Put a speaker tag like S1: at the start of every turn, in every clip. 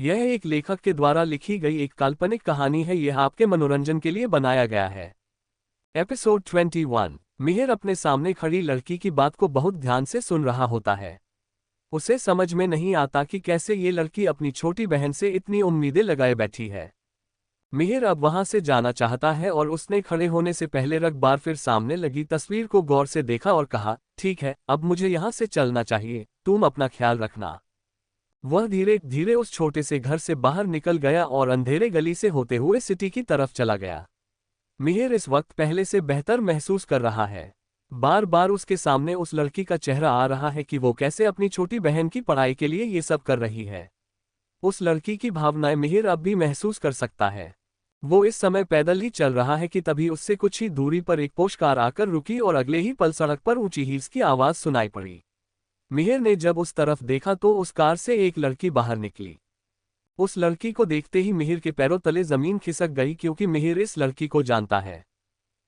S1: यह एक लेखक के द्वारा लिखी गई एक काल्पनिक कहानी है। यह आपके मनोरंजन के लिए बनाया गया है। एपिसोड 21। मिहिर अपने सामने खड़ी लड़की की बात को बहुत ध्यान से सुन रहा होता है। उसे समझ में नहीं आता कि कैसे ये लड़की अपनी छोटी बहन से इतनी उम्मीदें लगाए बैठी है। मिहिर अब वहां से जाना चाहता है और उसने खड़े होने से पहले एक बार फिर सामने लगी तस्वीर को गौर से देखा और कहा, ठीक है, अब मुझे यहां से चलना चाहिए, तुम अपना ख्याल रखना। वह धीरे धीरे उस छोटे से घर से बाहर निकल गया और अंधेरे गली से होते हुए सिटी की तरफ चला गया। मिहिर इस वक्त पहले से बेहतर महसूस कर रहा है। बार बार उसके सामने उस लड़की का चेहरा आ रहा है कि वो कैसे अपनी छोटी बहन की पढ़ाई के लिए ये सब कर रही है। उस लड़की की भावनाएं मिहिर अब भी महसूस कर सकता है। वो इस समय पैदल ही चल रहा है कि तभी उससे कुछ ही दूरी पर एक पोश कार आकर रुकी और अगले ही पल सड़क पर ऊंची हील्स की आवाज सुनाई पड़ी। मिहिर ने जब उस तरफ देखा तो उस कार से एक लड़की बाहर निकली। उस लड़की को देखते ही मिहिर के पैरों तले जमीन खिसक गई, क्योंकि मिहिर इस लड़की को जानता है।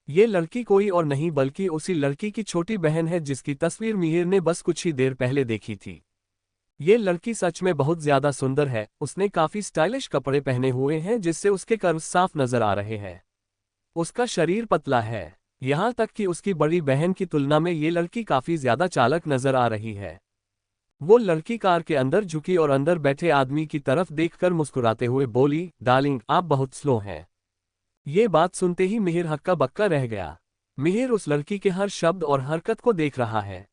S1: ये लड़की कोई और नहीं बल्कि उसी लड़की की छोटी बहन है जिसकी तस्वीर मिहिर ने बस कुछ ही देर पहले देखी थी। ये लड़की सच में बहुत ज्यादा सुंदर है। उसने काफी स्टाइलिश कपड़े पहने हुए हैं जिससे उसके कर्व्स साफ नजर आ रहे हैं। उसका शरीर पतला है, यहां तक कि उसकी बड़ी बहन की तुलना में ये लड़की काफी ज्यादा चालाक नजर आ रही है। वो लड़की कार के अंदर झुकी और अंदर बैठे आदमी की तरफ देखकर मुस्कुराते हुए बोली, डार्लिंग, आप बहुत स्लो हैं। ये बात सुनते ही मिहिर हक्का बक्का रह गया। मिहिर उस लड़की के हर शब्द और हरकत को देख रहा है।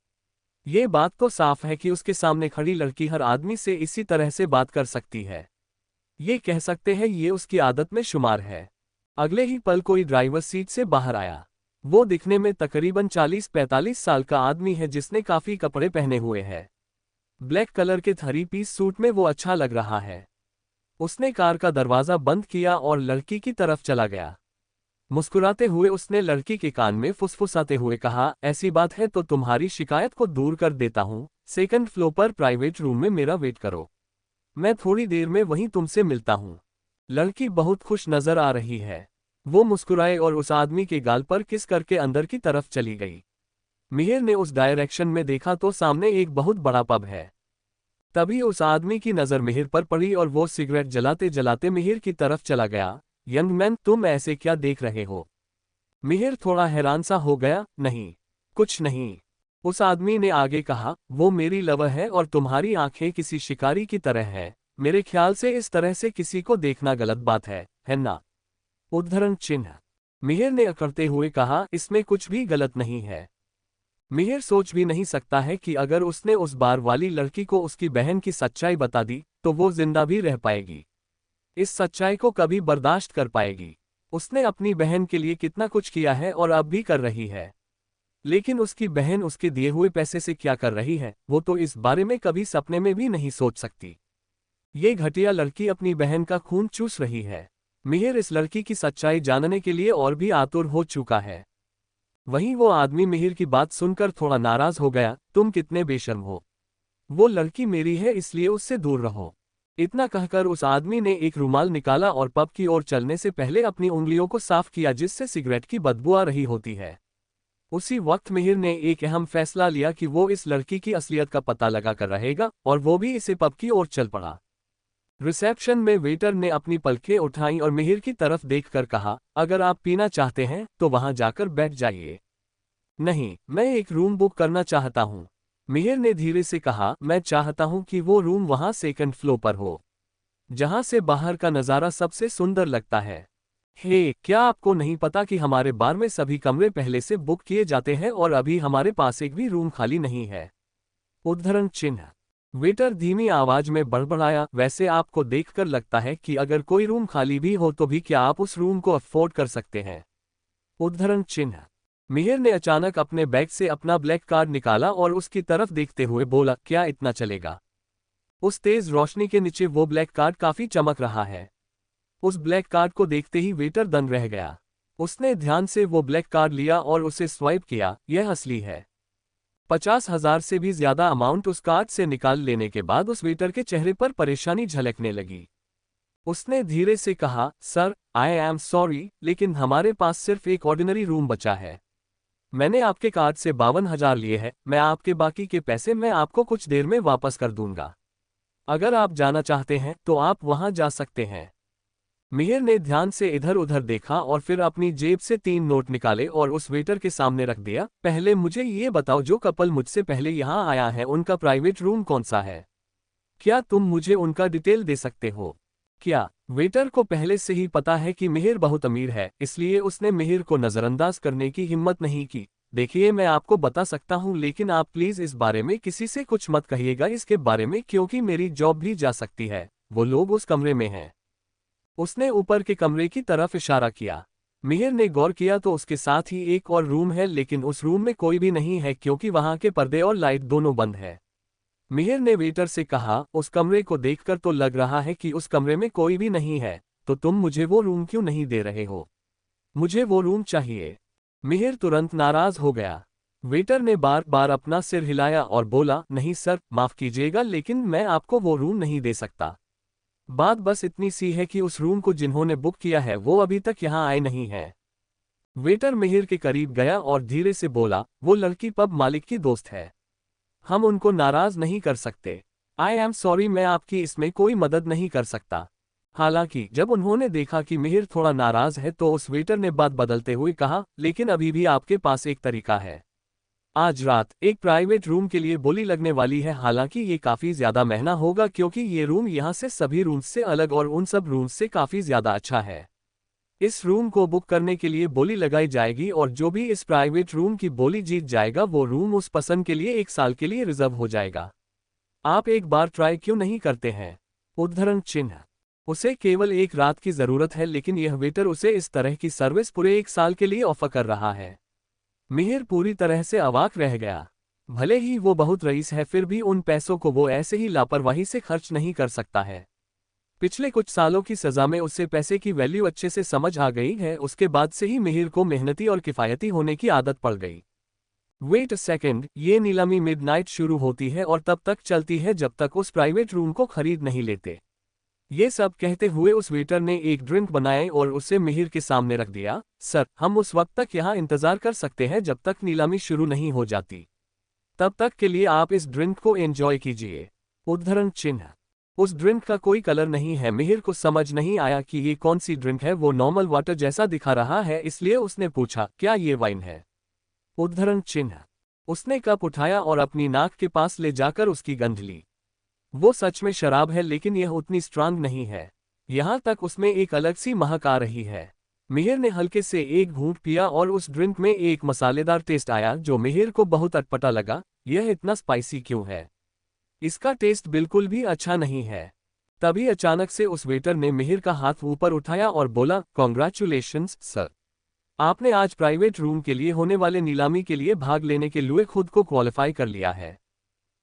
S1: ये बात तो साफ है कि उसके सामने खड़ी लड़की हर आदमी से इसी तरह से बात कर सकती है। ये कह सकते हैं ये उसकी आदत में शुमार है। अगले ही पल कोई ड्राइवर सीट से बाहर आया। वो दिखने में तकरीबन 40-45 साल का आदमी है जिसने काफी कपड़े पहने हुए हैं। ब्लैक कलर के 3 पीस सूट में वो अच्छा लग रहा है। उसने कार का दरवाजा बंद किया और लड़की की तरफ चला गया। मुस्कुराते हुए उसने लड़की के कान में फुसफुसाते हुए कहा, ऐसी बात है तो तुम्हारी शिकायत को दूर कर देता हूँ। सेकंड फ्लोर पर प्राइवेट रूम में मेरा वेट करो, मैं थोड़ी देर में वहीं तुमसे मिलता हूँ। लड़की बहुत खुश नजर आ रही है। वो मुस्कुराए और उस आदमी के गाल पर किस करके अंदर की तरफ चली गई। मिहिर ने उस डायरेक्शन में देखा तो सामने एक बहुत बड़ा पब है। तभी उस आदमी की नजर मिहिर पर पड़ी और वो सिगरेट जलाते जलाते मिहिर की तरफ चला गया। यंग मैन, तुम ऐसे क्या देख रहे हो? मिहिर थोड़ा हैरान सा हो गया। नहीं, कुछ नहीं, उस आदमी ने आगे कहा, वो मेरी लवर है और तुम्हारी आंखें किसी शिकारी की तरह है। मेरे ख्याल से इस तरह से किसी को देखना गलत बात है ना? उद्धरण चिन्ह। मिहिर ने अकड़ते हुए कहा, इसमें कुछ भी गलत नहीं है। मिहिर सोच भी नहीं सकता है कि अगर उसने उस बार वाली लड़की को उसकी बहन की सच्चाई बता दी तो वो जिंदा भी रह पाएगी, इस सच्चाई को कभी बर्दाश्त कर पाएगी। उसने अपनी बहन के लिए कितना कुछ किया है और अब भी कर रही है, लेकिन उसकी बहन उसके दिए हुए पैसे से क्या कर रही है वो तो इस बारे में कभी सपने में भी नहीं सोच सकती। ये घटिया लड़की अपनी बहन का खून चूस रही है। मिहिर इस लड़की की सच्चाई जानने के लिए और भी आतुर हो चुका है। वहीं वो आदमी मिहिर की बात सुनकर थोड़ा नाराज हो गया। तुम कितने बेशर्म हो, वो लड़की मेरी है इसलिए उससे दूर रहो। इतना कहकर उस आदमी ने एक रुमाल निकाला और पब की ओर चलने से पहले अपनी उंगलियों को साफ किया जिससे सिगरेट की बदबू आ रही होती है। उसी वक्त मिहिर ने एक अहम फैसला लिया कि वो इस लड़की की असलियत का पता लगाकर रहेगा और वो भी इसे पब की ओर चल पड़ा। रिसेप्शन में वेटर ने अपनी पलकें उठाई और मिहिर की तरफ देखकर कहा, अगर आप पीना चाहते हैं तो वहां जाकर बैठ जाइए। नहीं, मैं एक रूम बुक करना चाहता हूं। मिहिर ने धीरे से कहा, मैं चाहता हूं कि वो रूम वहां सेकंड फ्लोर पर हो, जहां से बाहर का नजारा सबसे सुंदर लगता है। हे, क्या आपको नहीं पता कि हमारे बार में सभी कमरे पहले से बुक किए जाते हैं और अभी हमारे पास एक भी रूम खाली नहीं है? उद्धरण चिन्ह। वेटर धीमी आवाज में बड़बड़ाया, वैसे आपको देखकर लगता है कि अगर कोई रूम खाली भी हो तो भी क्या आप उस रूम को अफोर्ड कर सकते हैं? उद्धरण चिन्ह। मिहिर ने अचानक अपने बैग से अपना ब्लैक कार्ड निकाला और उसकी तरफ देखते हुए बोला, क्या इतना चलेगा? उस तेज रोशनी के नीचे वो ब्लैक कार्ड काफी चमक रहा है। उस ब्लैक कार्ड को देखते ही वेटर दंग रह गया। उसने ध्यान से वो ब्लैक कार्ड लिया और उसे स्वाइप किया। यह असली है। 50,000 से भी ज्यादा अमाउंट उस कार्ड से निकाल लेने के बाद उस वेटर के चेहरे पर परेशानी झलकने लगी। उसने धीरे से कहा, सर, आई एम सॉरी, लेकिन हमारे पास सिर्फ एक ऑर्डिनरी रूम बचा है। मैंने आपके कार्ड से 52,000 लिए हैं। मैं आपके बाकी के पैसे मैं आपको कुछ देर में वापस कर दूंगा। अगर आप जाना चाहते हैं तो आप वहां जा सकते हैं। मिहिर ने ध्यान से इधर उधर देखा और फिर अपनी जेब से 3 नोट निकाले और उस वेटर के सामने रख दिया। पहले मुझे ये बताओ, जो कपल मुझसे पहले यहाँ आया है उनका प्राइवेट रूम कौन सा है? क्या तुम मुझे उनका डिटेल दे सकते हो? क्या वेटर को पहले से ही पता है कि मिहिर बहुत अमीर है, इसलिए उसने मिहिर को नजरअंदाज करने की हिम्मत नहीं की। देखिए, मैं आपको बता सकता हूँ, लेकिन आप प्लीज इस बारे में किसी से कुछ मत कहिएगा इसके बारे में, क्योंकि मेरी जॉब भी जा सकती है। वो लोग उस कमरे में हैं। उसने ऊपर के कमरे की तरफ इशारा किया। मिहिर ने गौर किया तो उसके साथ ही एक और रूम है, लेकिन उस रूम में कोई भी नहीं है क्योंकि वहां के पर्दे और लाइट दोनों बंद है। मिहिर ने वेटर से कहा, उस कमरे को देखकर तो लग रहा है कि उस कमरे में कोई भी नहीं है, तो तुम मुझे वो रूम क्यों नहीं दे रहे हो? मुझे वो रूम चाहिए। मिहिर तुरंत नाराज हो गया। वेटर ने बार बार अपना सिर हिलाया और बोला, नहीं सर, माफ कीजिएगा, लेकिन मैं आपको वो रूम नहीं दे सकता। बात बस इतनी सी है कि उस रूम को जिन्होंने बुक किया है वो अभी तक यहाँ आए नहीं हैं। वेटर मिहिर के करीब गया और धीरे से बोला, वो लड़की पब मालिक की दोस्त है। हम उनको नाराज नहीं कर सकते। आई एम सॉरी, मैं आपकी इसमें कोई मदद नहीं कर सकता। हालांकि जब उन्होंने देखा कि मिहिर थोड़ा नाराज है तो उस वेटर ने बात बदलते हुए कहा, लेकिन अभी भी आपके पास एक तरीका है। आज रात एक प्राइवेट रूम के लिए बोली लगने वाली है। हालांकि ये काफी ज्यादा महंगा होगा क्योंकि ये रूम यहाँ से सभी रूम्स से अलग और उन सब रूम्स से काफी ज्यादा अच्छा है। इस रूम को बुक करने के लिए बोली लगाई जाएगी और जो भी इस प्राइवेट रूम की बोली जीत जाएगा वो रूम उस पर्सन के लिए 1 साल के लिए रिजर्व हो जाएगा। आप एक बार ट्राई क्यों नहीं करते हैं? उद्धरण चिन्ह। उसे केवल 1 रात की जरूरत है, लेकिन यह वेटर उसे इस तरह की सर्विस पूरे 1 साल के लिए ऑफर कर रहा है। मिहिर पूरी तरह से अवाक रह गया। भले ही वो बहुत रईस है, फिर भी उन पैसों को वो ऐसे ही लापरवाही से खर्च नहीं कर सकता है। पिछले कुछ सालों की सजा में उससे पैसे की वैल्यू अच्छे से समझ आ गई है। उसके बाद से ही मिहिर को मेहनती और किफायती होने की आदत पड़ गई। वेट अ सेकेंड, ये नीलामी मिडनाइट शुरू होती है और तब तक चलती है जब तक उस प्राइवेट रूम को खरीद नहीं लेते। ये सब कहते हुए उस वेटर ने एक ड्रिंक बनाए और उसे मिहिर के सामने रख दिया। सर, हम उस वक्त तक यहाँ इंतजार कर सकते हैं जब तक नीलामी शुरू नहीं हो जाती। तब तक के लिए आप इस ड्रिंक को एंजॉय कीजिए। उद्धरण चिन्ह। उस ड्रिंक का कोई कलर नहीं है। मिहिर को समझ नहीं आया कि ये कौन सी ड्रिंक है। वो नॉर्मल वाटर जैसा दिखा रहा है, इसलिए उसने पूछा, क्या ये वाइन है? उद्धरण चिन्ह। उसने कप उठाया और अपनी नाक के पास ले जाकर उसकी गंध ली। वो सच में शराब है, लेकिन यह उतनी स्ट्रांग नहीं है। यहां तक उसमें एक अलग सी महक आ रही है। मिहिर ने हल्के से एक घूंट पिया और उस ड्रिंक में एक मसालेदार टेस्ट आया जो मिहिर को बहुत अटपटा लगा। यह इतना स्पाइसी क्यों है? इसका टेस्ट बिल्कुल भी अच्छा नहीं है। तभी अचानक से उस वेटर ने मिहिर का हाथ ऊपर उठाया और बोला, कॉन्ग्रेचुलेशंस सर, आपने आज प्राइवेट रूम के लिए होने वाले नीलामी के लिए भाग लेने के लिए खुद को क्वालिफाई कर लिया है।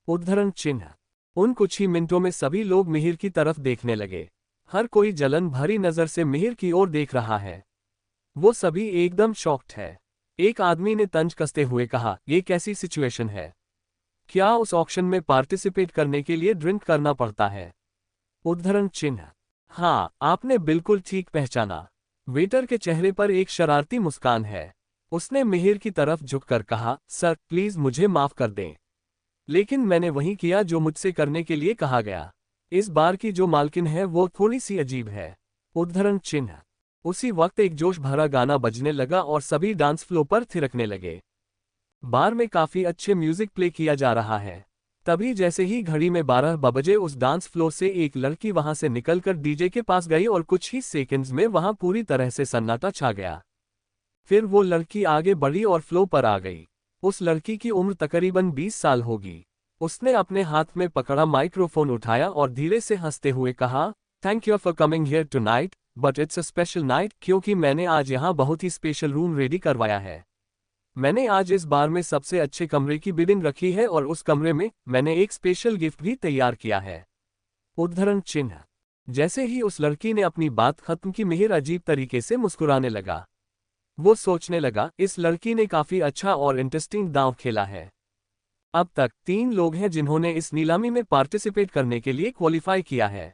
S1: उद्धरण चिन्ह। उन कुछ ही मिनटों में सभी लोग मिहिर की तरफ देखने लगे। हर कोई जलन भरी नजर से मिहिर की ओर देख रहा है। वो सभी एकदम शॉक्ड है। एक आदमी ने तंज कसते हुए कहा, ये कैसी सिचुएशन है? क्या उस ऑक्शन में पार्टिसिपेट करने के लिए ड्रिंक करना पड़ता है? उद्धरण चिन्ह। हाँ, आपने बिल्कुल ठीक पहचाना। वेटर के चेहरे पर एक शरारती मुस्कान है। उसने मिहिर की तरफ झुककर कहा, सर प्लीज मुझे माफ कर दें, लेकिन मैंने वही किया जो मुझसे करने के लिए कहा गया। इस बार की जो मालकिन है वो थोड़ी सी अजीब है। उद्धरण चिन्ह। उसी वक्त एक जोश भरा गाना बजने लगा और सभी डांस फ्लो पर थिरकने लगे। बार में काफी अच्छे म्यूजिक प्ले किया जा रहा है। तभी जैसे ही घड़ी में 12 बजे उस डांस फ्लो से एक लड़की वहां से निकलकर डीजे के पास गई और कुछ ही सेकंड्स में वहां पूरी तरह से सन्नाटा छा गया। फिर वो लड़की आगे बढ़ी और फ्लो पर आ गई। उस लड़की की उम्र तकरीबन 20 साल होगी। उसने अपने हाथ में पकड़ा माइक्रोफोन उठाया और धीरे से हंसते हुए कहा, thank you for coming here tonight, but it's a special night, क्योंकि मैंने आज यहाँ बहुत ही स्पेशल रूम रेडी करवाया है। मैंने आज इस बार में सबसे अच्छे कमरे की बिडिंग रखी है और उस कमरे में मैंने एक स्पेशल गिफ्ट भी तैयार किया है। उद्धरण चिन्ह। जैसे ही उस लड़की ने अपनी बात खत्म की, मिहिर अजीब तरीके से मुस्कुराने लगा। वो सोचने लगा, इस लड़की ने काफी अच्छा और इंटरेस्टिंग दांव खेला है। अब तक 3 लोग हैं जिन्होंने इस नीलामी में पार्टिसिपेट करने के लिए क्वालिफाई किया है।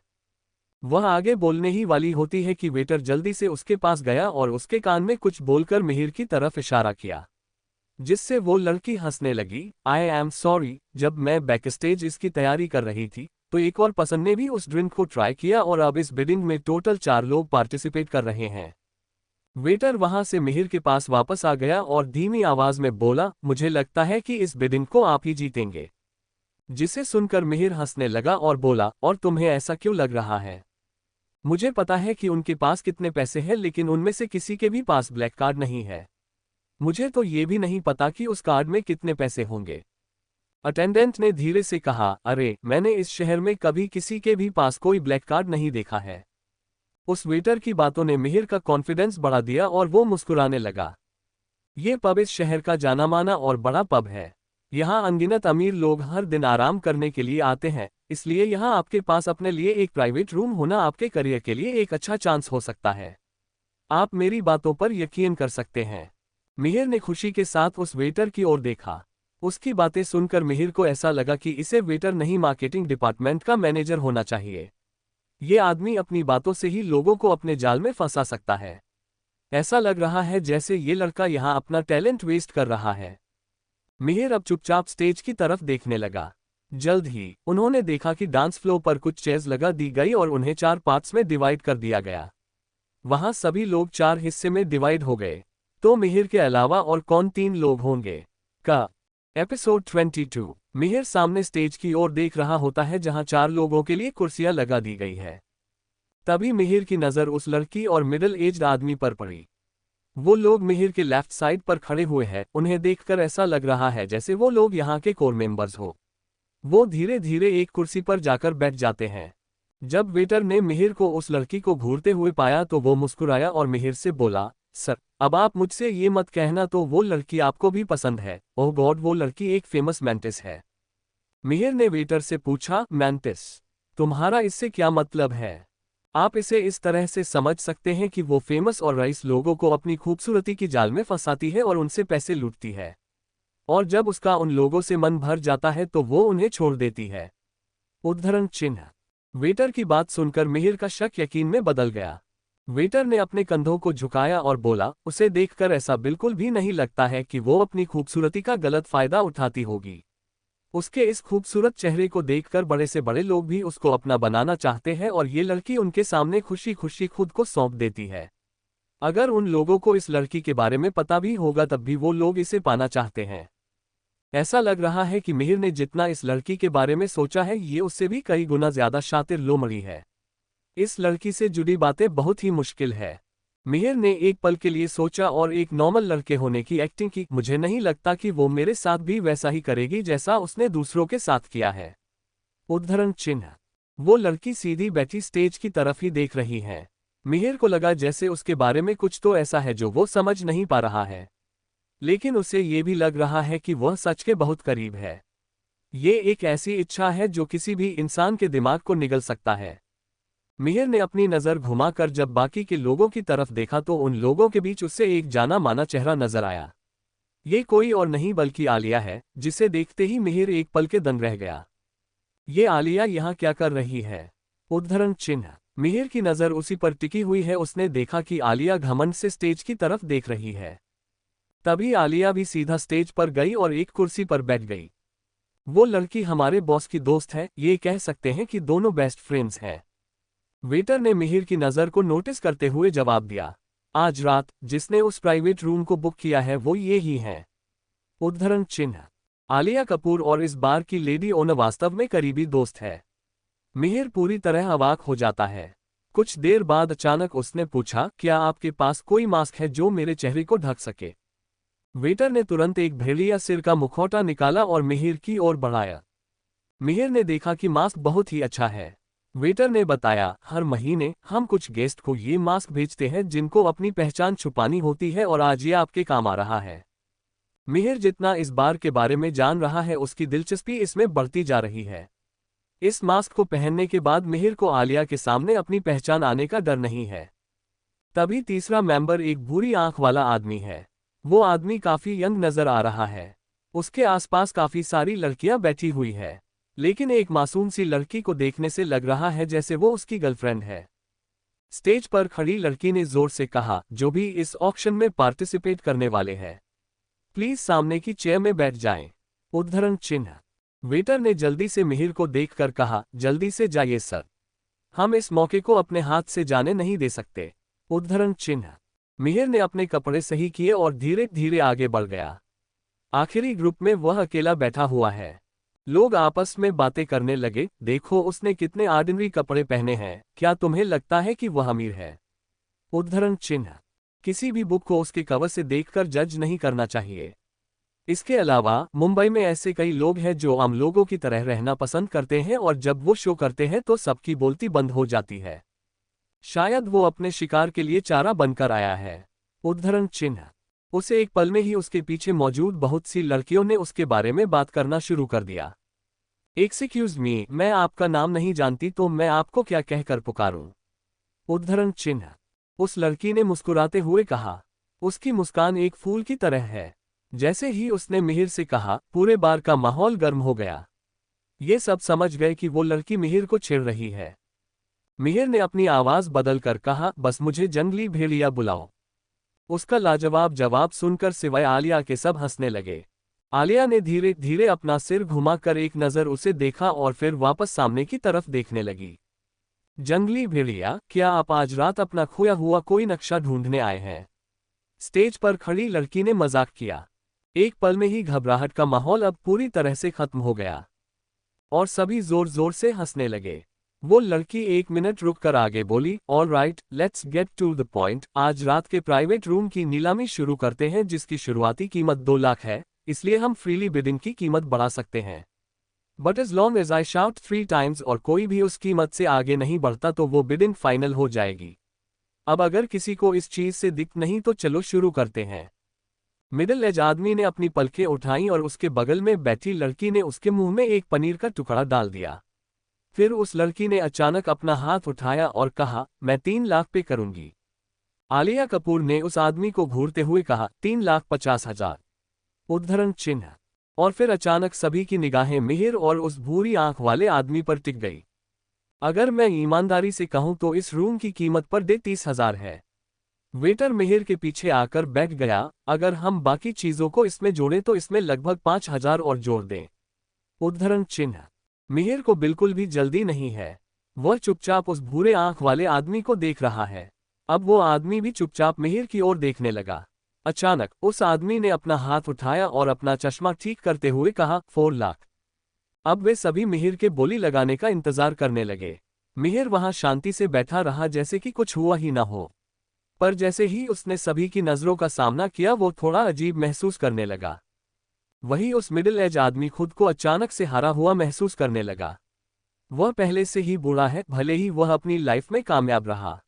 S1: वह आगे बोलने ही वाली होती है कि वेटर जल्दी से उसके पास गया और उसके कान में कुछ बोलकर मिहिर की तरफ इशारा किया, जिससे वो लड़की हंसने लगी। आई एम सॉरी, जब मैं बैकस्टेज इसकी तैयारी कर रही थी तो एक और पसंद ने भी उस ड्रिंक को ट्राई किया और अब इस बिडिंग में टोटल 4 लोग पार्टिसिपेट कर रहे हैं। वेटर वहां से मिहिर के पास वापस आ गया और धीमी आवाज में बोला, मुझे लगता है कि इस बिडिंग को आप ही जीतेंगे। जिसे सुनकर मिहिर हंसने लगा और बोला, और तुम्हें ऐसा क्यों लग रहा है? मुझे पता है कि उनके पास कितने पैसे हैं, लेकिन उनमें से किसी के भी पास ब्लैक कार्ड नहीं है। मुझे तो ये भी नहीं पता कि उस कार्ड में कितने पैसे होंगे। अटेंडेंट ने धीरे से कहा, अरे मैंने इस शहर में कभी किसी के भी पास कोई ब्लैक कार्ड नहीं देखा है। उस वेटर की बातों ने मिहिर का कॉन्फिडेंस बढ़ा दिया और वो मुस्कुराने लगा। ये पब इस शहर का जाना माना और बड़ा पब है। यहाँ अनगिनत अमीर लोग हर दिन आराम करने के लिए आते हैं, इसलिए यहाँ आपके पास अपने लिए एक प्राइवेट रूम होना आपके करियर के लिए एक अच्छा चांस हो सकता है। आप मेरी बातों पर यकीन कर सकते हैं। मिहिर ने खुशी के साथ उस वेटर की ओर देखा। उसकी बातें सुनकर मिहिर को ऐसा लगा कि इसे वेटर नहीं मार्केटिंग डिपार्टमेंट का मैनेजर होना चाहिए। ये आदमी अपनी बातों से ही लोगों को अपने जाल में फंसा सकता है। ऐसा लग रहा है जैसे ये लड़का यहाँ अपना टैलेंट वेस्ट कर रहा है। मिहिर अब चुपचाप स्टेज की तरफ देखने लगा। जल्द ही उन्होंने देखा कि डांस फ्लोर पर कुछ चेयर्स लगा दी गई और उन्हें 4 पार्ट्स में डिवाइड कर दिया गया। वहां सभी लोग 4 हिस्से में डिवाइड हो गए। तो मिहिर के अलावा और कौन 3 लोग होंगे? का एपिसोड 22। मिहिर सामने स्टेज की ओर देख रहा होता है जहां 4 लोगों के लिए कुर्सियां लगा दी गई है। तभी मिहिर की नजर उस लड़की और मिडिल एज्ड आदमी पर पड़ी। वो लोग मिहिर के लेफ्ट साइड पर खड़े हुए हैं। उन्हें देखकर ऐसा लग रहा है जैसे वो लोग यहाँ के कोर मेंबर्स हो। वो धीरे धीरे एक कुर्सी पर जाकर बैठ जाते हैं। जब वेटर ने मिहिर को उस लड़की को घूरते हुए पाया तो वो मुस्कुराया और मिहिर से बोला, सर अब आप मुझसे ये मत कहना तो वो लड़की आपको भी पसंद है। ओह गॉड, वो लड़की एक फेमस मैंटिस है। मिहिर ने वेटर से पूछा, मैंटिस? तुम्हारा इससे क्या मतलब है? आप इसे इस तरह से समझ सकते हैं कि वो फेमस और रईस लोगों को अपनी खूबसूरती की जाल में फंसाती है और उनसे पैसे लूटती है, और जब उसका उन लोगों से मन भर जाता है तो वो उन्हें छोड़ देती है। उद्धरण चिन्ह। वेटर की बात सुनकर मिहिर का शक यकीन में बदल गया। वेटर ने अपने कंधों को झुकाया और बोला, उसे देखकर ऐसा बिल्कुल भी नहीं लगता है कि वो अपनी खूबसूरती का गलत फायदा उठाती होगी। उसके इस खूबसूरत चेहरे को देखकर बड़े से बड़े लोग भी उसको अपना बनाना चाहते हैं और ये लड़की उनके सामने खुशी खुशी खुद को सौंप देती है। अगर उन लोगों को इस लड़की के बारे में पता भी होगा तब भी वो लोग इसे पाना चाहते हैं। ऐसा लग रहा है कि मिहिर ने जितना इस लड़की के बारे में सोचा है ये उससे भी कई गुना ज्यादा शातिर लोमड़ी है। इस लड़की से जुड़ी बातें बहुत ही मुश्किल है। मिहिर ने एक पल के लिए सोचा और एक नॉर्मल लड़के होने की एक्टिंग की। मुझे नहीं लगता कि वो मेरे साथ भी वैसा ही करेगी जैसा उसने दूसरों के साथ किया है। उद्धरण चिन्ह। वो लड़की सीधी बैठी स्टेज की तरफ ही देख रही है। मिहिर को लगा जैसे उसके बारे में कुछ तो ऐसा है जो वो समझ नहीं पा रहा है, लेकिन उसे ये भी लग रहा है कि वह सच के बहुत करीब है। ये एक ऐसी इच्छा है जो किसी भी इंसान के दिमाग को निगल सकता है। मिहिर ने अपनी नज़र घुमाकर जब बाकी के लोगों की तरफ देखा तो उन लोगों के बीच उससे एक जाना माना चेहरा नजर आया। ये कोई और नहीं बल्कि आलिया है, जिसे देखते ही मिहिर एक पल के दंग रह गया। ये आलिया यहाँ क्या कर रही है? उद्धरण चिन्ह। मिहिर की नज़र उसी पर टिकी हुई है। उसने देखा कि आलिया घमंड से स्टेज की तरफ देख रही है। तभी आलिया भी सीधा स्टेज पर गई और एक कुर्सी पर बैठ गई। वो लड़की हमारे बॉस की दोस्त है, ये कह सकते हैं कि दोनों बेस्ट फ्रेंड्स हैं। वेटर ने मिहिर की नज़र को नोटिस करते हुए जवाब दिया, आज रात जिसने उस प्राइवेट रूम को बुक किया है वो ये ही है। उद्धरण चिन्ह। आलिया कपूर और इस बार की लेडी ओनर वास्तव में करीबी दोस्त है। मिहिर पूरी तरह अवाक हो जाता है। कुछ देर बाद अचानक उसने पूछा, क्या आपके पास कोई मास्क है जो मेरे चेहरे को ढक सके? वेटर ने तुरंत एक भेड़िया सिर का मुखौटा निकाला और मिहिर की ओर बढ़ाया। मिहिर ने देखा कि मास्क बहुत ही अच्छा है। वेटर ने बताया, हर महीने हम कुछ गेस्ट को ये मास्क भेजते हैं जिनको अपनी पहचान छुपानी होती है और आज ये आपके काम आ रहा है। मिहिर जितना इस बार के बारे में जान रहा है उसकी दिलचस्पी इसमें बढ़ती जा रही है। इस मास्क को पहनने के बाद मिहिर को आलिया के सामने अपनी पहचान आने का डर नहीं है। तभी तीसरा मेंबर एक भूरी आंख वाला आदमी है। वो आदमी काफी यंग नजर आ रहा है। उसके आसपास काफी सारी लड़कियां बैठी हुई है, लेकिन एक मासूम सी लड़की को देखने से लग रहा है जैसे वो उसकी गर्लफ्रेंड है। स्टेज पर खड़ी लड़की ने जोर से कहा, जो भी इस ऑक्शन में पार्टिसिपेट करने वाले हैं प्लीज सामने की चेयर में बैठ जाएं। उद्धरण चिन्ह। वेटर ने जल्दी से मिहिर को देखकर कहा, जल्दी से जाइए सर, हम इस मौके को अपने हाथ से जाने नहीं दे सकते। उद्धरण चिन्ह। मिहिर ने अपने कपड़े सही किए और धीरे धीरे आगे बढ़ गया। आखिरी ग्रुप में वह अकेला बैठा हुआ है। लोग आपस में बातें करने लगे, देखो उसने कितने ऑर्डिनरी कपड़े पहने हैं, क्या तुम्हें लगता है कि वह अमीर है? उद्धरण चिन्ह। किसी भी बुक को उसके कवर से देखकर जज नहीं करना चाहिए। इसके अलावा मुंबई में ऐसे कई लोग हैं जो आम लोगों की तरह रहना पसंद करते हैं और जब वो शो करते हैं तो सबकी बोलती बंद हो जाती है। शायद वो अपने शिकार के लिए चारा बनकर आया है। उद्धरण चिन्ह। उसे एक पल में ही उसके पीछे मौजूद बहुत सी लड़कियों ने उसके बारे में बात करना शुरू कर दिया। एक्सक्यूज मी, मैं आपका नाम नहीं जानती तो मैं आपको क्या कहकर पुकारूं? उद्धरण चिन्ह। उस लड़की ने मुस्कुराते हुए कहा। उसकी मुस्कान एक फूल की तरह है। जैसे ही उसने मिहिर से कहा, पूरे बार का माहौल गर्म हो गया। ये सब समझ गए कि वो लड़की मिहिर को छेड़ रही है। मिहिर ने अपनी आवाज बदलकर कहा, बस मुझे जंगली भेड़िया बुलाओ। उसका लाजवाब जवाब सुनकर सिवाय आलिया के सब हंसने लगे। आलिया ने धीरे धीरे अपना सिर घुमाकर एक नजर उसे देखा और फिर वापस सामने की तरफ देखने लगी। जंगली भेड़िया, क्या आप आज रात अपना खोया हुआ कोई नक्शा ढूंढने आए हैं? स्टेज पर खड़ी लड़की ने मजाक किया। एक पल में ही घबराहट का माहौल अब पूरी तरह से खत्म हो गया और सभी जोर जोर से हंसने लगे। वो लड़की एक मिनट रुककर आगे बोली, all right, let's get to the point. आज रात के प्राइवेट रूम की नीलामी शुरू करते हैं जिसकी शुरुआती कीमत 2 लाख है, इसलिए हम फ्रीली बिडिंग की कीमत बढ़ा सकते हैं। But as long as I shout 3 times और कोई भी उस कीमत से आगे नहीं बढ़ता तो वो बिडिंग फाइनल हो जाएगी। अब अगर किसी को इस चीज से दिक्कत नहीं तो चलो शुरू करते हैं। मिडिल एज आदमी ने अपनी पलकें उठाई और उसके बगल में बैठी लड़की ने उसके मुंह में एक पनीर का टुकड़ा डाल दिया। फिर उस लड़की ने अचानक अपना हाथ उठाया और कहा, मैं 3 लाख पे करूंगी। आलिया कपूर ने उस आदमी को घूरते हुए कहा, 3,50,000। उद्धरण चिन्ह। और फिर अचानक सभी की निगाहें मिहिर और उस भूरी आंख वाले आदमी पर टिक गई। अगर मैं ईमानदारी से कहूं तो इस रूम की कीमत पर दे 30,000 है। वेटर मिहिर के पीछे आकर बैठ गया। अगर हम बाकी चीजों को इसमें जोड़ें तो इसमें लगभग 5,000 और जोड़ दें। उद्धरण चिन्ह। मिहिर को बिल्कुल भी जल्दी नहीं है। वह चुपचाप उस भूरे आंख वाले आदमी को देख रहा है। अब वो आदमी भी चुपचाप मिहिर की ओर देखने लगा। अचानक उस आदमी ने अपना हाथ उठाया और अपना चश्मा ठीक करते हुए कहा, 4 लाख। अब वे सभी मिहिर के बोली लगाने का इंतजार करने लगे। मिहिर वहां शांति से बैठा रहा जैसे कि कुछ हुआ ही ना हो। पर जैसे ही उसने सभी की नजरों का सामना किया वो थोड़ा अजीब महसूस करने लगा। वही उस मिडिल एज आदमी खुद को अचानक से हारा हुआ महसूस करने लगा। वह पहले से ही बूढ़ा है, भले ही वह अपनी लाइफ में कामयाब रहा।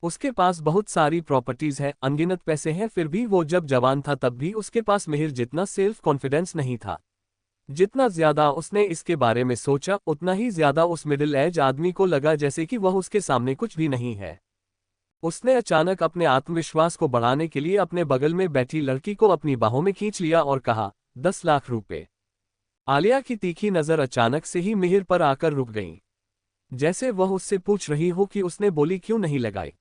S1: उसके पास बहुत सारी प्रॉपर्टीज है, अनगिनत पैसे हैं, फिर भी वो जब जवान था तब भी उसके पास मिहिर जितना सेल्फ कॉन्फिडेंस नहीं था। जितना ज्यादा उसने इसके बारे में सोचा उतना ही ज्यादा उस मिडिल एज आदमी को लगा जैसे कि वह उसके सामने कुछ भी नहीं है। उसने अचानक अपने आत्मविश्वास को बढ़ाने के लिए अपने बगल में बैठी लड़की को अपनी बाहों में खींच लिया और कहा, 10 लाख रुपए। आलिया की तीखी नजर अचानक से ही मिहिर पर आकर रुक गई, जैसे वह उससे पूछ रही हो कि उसने बोली क्यों नहीं लगाई।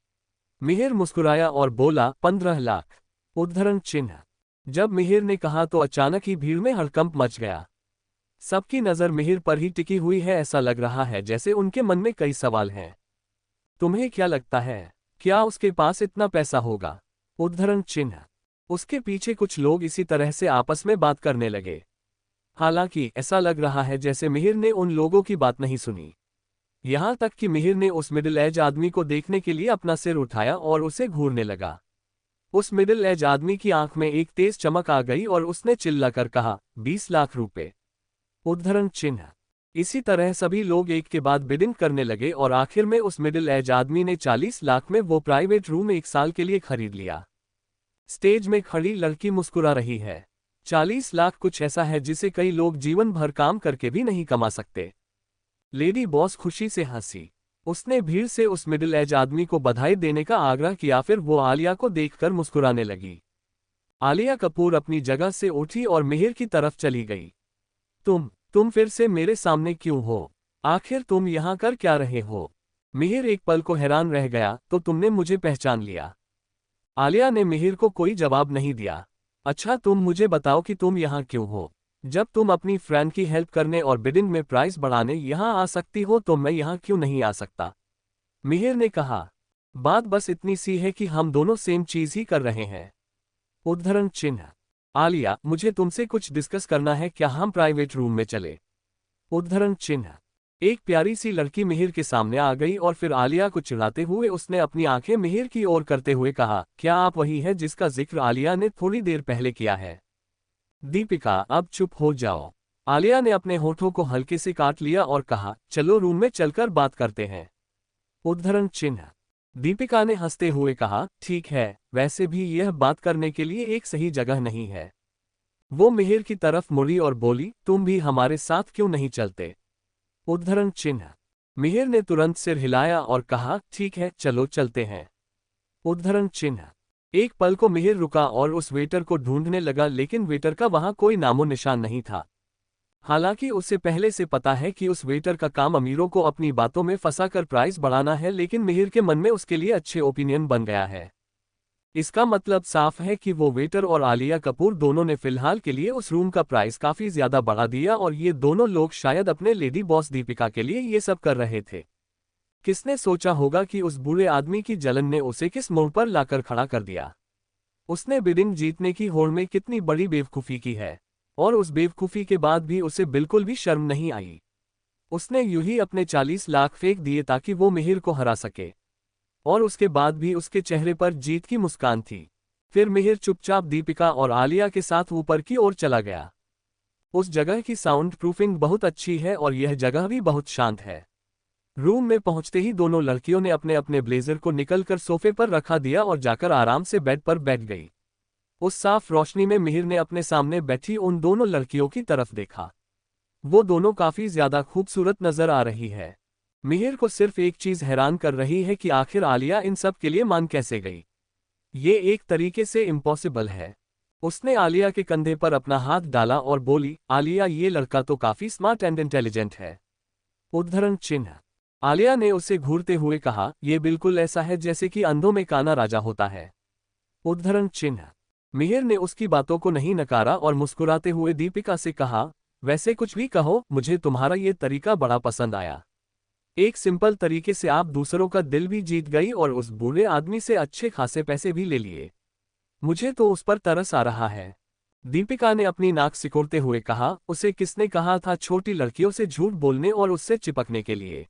S1: मिहिर मुस्कुराया और बोला, 15 लाख। उद्धरण चिन्ह। जब मिहिर ने कहा तो अचानक ही भीड़ में हड़कंप मच गया। सबकी नजर मिहिर पर ही टिकी हुई है। ऐसा लग रहा है जैसे उनके मन में कई सवाल हैं। तुम्हें क्या लगता है, क्या उसके पास इतना पैसा होगा? उद्धरण चिन्ह। उसके पीछे कुछ लोग इसी तरह से आपस में बात करने लगे। हालांकि ऐसा लग रहा है जैसे मिहिर ने उन लोगों की बात नहीं सुनी। यहां तक कि मिहिर ने उस मिडिल एज आदमी को देखने के लिए अपना सिर उठाया और उसे घूरने लगा। उस मिडिल एज आदमी की आंख में एक तेज चमक आ गई और उसने चिल्लाकर कहा, 20 लाख रुपए। उद्धरण चिन्ह। इसी तरह सभी लोग एक के बाद बिडिंग करने लगे और आखिर में उस मिडिल एज आदमी ने 40 लाख में वो प्राइवेट रूम 1 साल के लिए खरीद लिया। स्टेज में खड़ी लड़की मुस्कुरा रही है। 40 लाख कुछ ऐसा है जिसे कई लोग जीवन भर काम करके भी नहीं कमा सकते। लेडी बॉस खुशी से हंसी। उसने भीड़ से उस मिडिल एज आदमी को बधाई देने का आग्रह किया, फिर वो आलिया को देखकर मुस्कुराने लगी। आलिया कपूर अपनी जगह से उठी और मिहिर की तरफ चली गई। तुम फिर से मेरे सामने क्यों हो? आखिर तुम यहाँ कर क्या रहे हो? मिहिर एक पल को हैरान रह गया, तो तुमने मुझे पहचान लिया? आलिया ने मिहिर को कोई जवाब नहीं दिया। अच्छा तुम मुझे बताओ कि तुम यहाँ क्यों हो? जब तुम अपनी फ्रेंड की हेल्प करने और बिडिंग में प्राइस बढ़ाने यहाँ आ सकती हो तो मैं यहाँ क्यों नहीं आ सकता? मिहिर ने कहा। बात बस इतनी सी है कि हम दोनों सेम चीज ही कर रहे हैं। उद्धरण चिन्ह। आलिया, मुझे तुमसे कुछ डिस्कस करना है, क्या हम प्राइवेट रूम में चले? उद्धरण चिन्ह। एक प्यारी सी लड़की मिहिर के सामने आ गई और फिर आलिया को चिढ़ाते हुए उसने अपनी आंखें मिहिर की ओर करते हुए कहा, क्या आप वही है जिसका जिक्र आलिया ने थोड़ी देर पहले किया है? दीपिका, अब चुप हो जाओ। आलिया ने अपने होठों को हल्के से काट लिया और कहा, चलो रूम में चलकर बात करते हैं। उद्धरण चिन्ह। दीपिका ने हंसते हुए कहा, ठीक है, वैसे भी यह बात करने के लिए एक सही जगह नहीं है। वो मिहिर की तरफ मुड़ी और बोली, तुम भी हमारे साथ क्यों नहीं चलते? उद्धरण चिन्ह। मिहिर ने तुरंत सिर हिलाया और कहा, ठीक है, चलो चलते हैं। उद्धरण चिन्ह। एक पल को मिहिर रुका और उस वेटर को ढूंढने लगा, लेकिन वेटर का वहां कोई नामो निशान नहीं था। हालांकि उसे पहले से पता है कि उस वेटर का काम अमीरों को अपनी बातों में फंसाकर प्राइस बढ़ाना है, लेकिन मिहिर के मन में उसके लिए अच्छे ओपिनियन बन गया है। इसका मतलब साफ है कि वो वेटर और आलिया कपूर दोनों ने फिलहाल के लिए उस रूम का प्राइस काफी ज्यादा बढ़ा दिया और ये दोनों लोग शायद अपने लेडी बॉस दीपिका के लिए ये सब कर रहे थे। किसने सोचा होगा कि उस बुरे आदमी की जलन ने उसे किस मोड़ पर लाकर खड़ा कर दिया? उसने बिडिंग जीतने की होड़ में कितनी बड़ी बेवकूफ़ी की है, और उस बेवकूफ़ी के बाद भी उसे बिल्कुल भी शर्म नहीं आई। उसने यूं ही अपने 40 लाख फेंक दिए ताकि वो मिहिर को हरा सके, और उसके बाद भी उसके चेहरे पर जीत की मुस्कान थी। फिर मिहिर चुपचाप दीपिका और आलिया के साथ ऊपर की ओर चला गया। उस जगह की साउंड प्रूफिंग बहुत अच्छी है और यह जगह भी बहुत शांत है। रूम में पहुंचते ही दोनों लड़कियों ने अपने अपने ब्लेजर को निकलकर सोफे पर रखा दिया और जाकर आराम से बेड पर बैठ गई। उस साफ रोशनी में मिहिर ने अपने सामने बैठी उन दोनों लड़कियों की तरफ देखा। वो दोनों काफी ज्यादा खूबसूरत नजर आ रही है। मिहिर को सिर्फ एक चीज हैरान कर रही है कि आखिर आलिया इन सब के लिए मान कैसे गई। ये एक तरीके से इम्पॉसिबल है। उसने आलिया के कंधे पर अपना हाथ डाला और बोली, आलिया, ये लड़का तो काफी स्मार्ट एंड इंटेलिजेंट है। उद्धरण चिन्ह। आलिया ने उसे घूरते हुए कहा, यह बिल्कुल ऐसा है जैसे कि अंधों में काना राजा होता है। उद्धरण चिन्ह। मिहिर ने उसकी बातों को नहीं नकारा और मुस्कुराते हुए दीपिका से कहा, वैसे कुछ भी कहो, मुझे तुम्हारा ये तरीका बड़ा पसंद आया। एक सिंपल तरीके से आप दूसरों का दिल भी जीत गई और उस बूढ़े आदमी से अच्छे खासे पैसे भी ले लिए। मुझे तो उस पर तरस आ रहा है। दीपिका ने अपनी नाक सिकोड़ते हुए कहा, उसे किसने कहा था छोटी लड़कियों से झूठ बोलने और उससे चिपकने के लिए?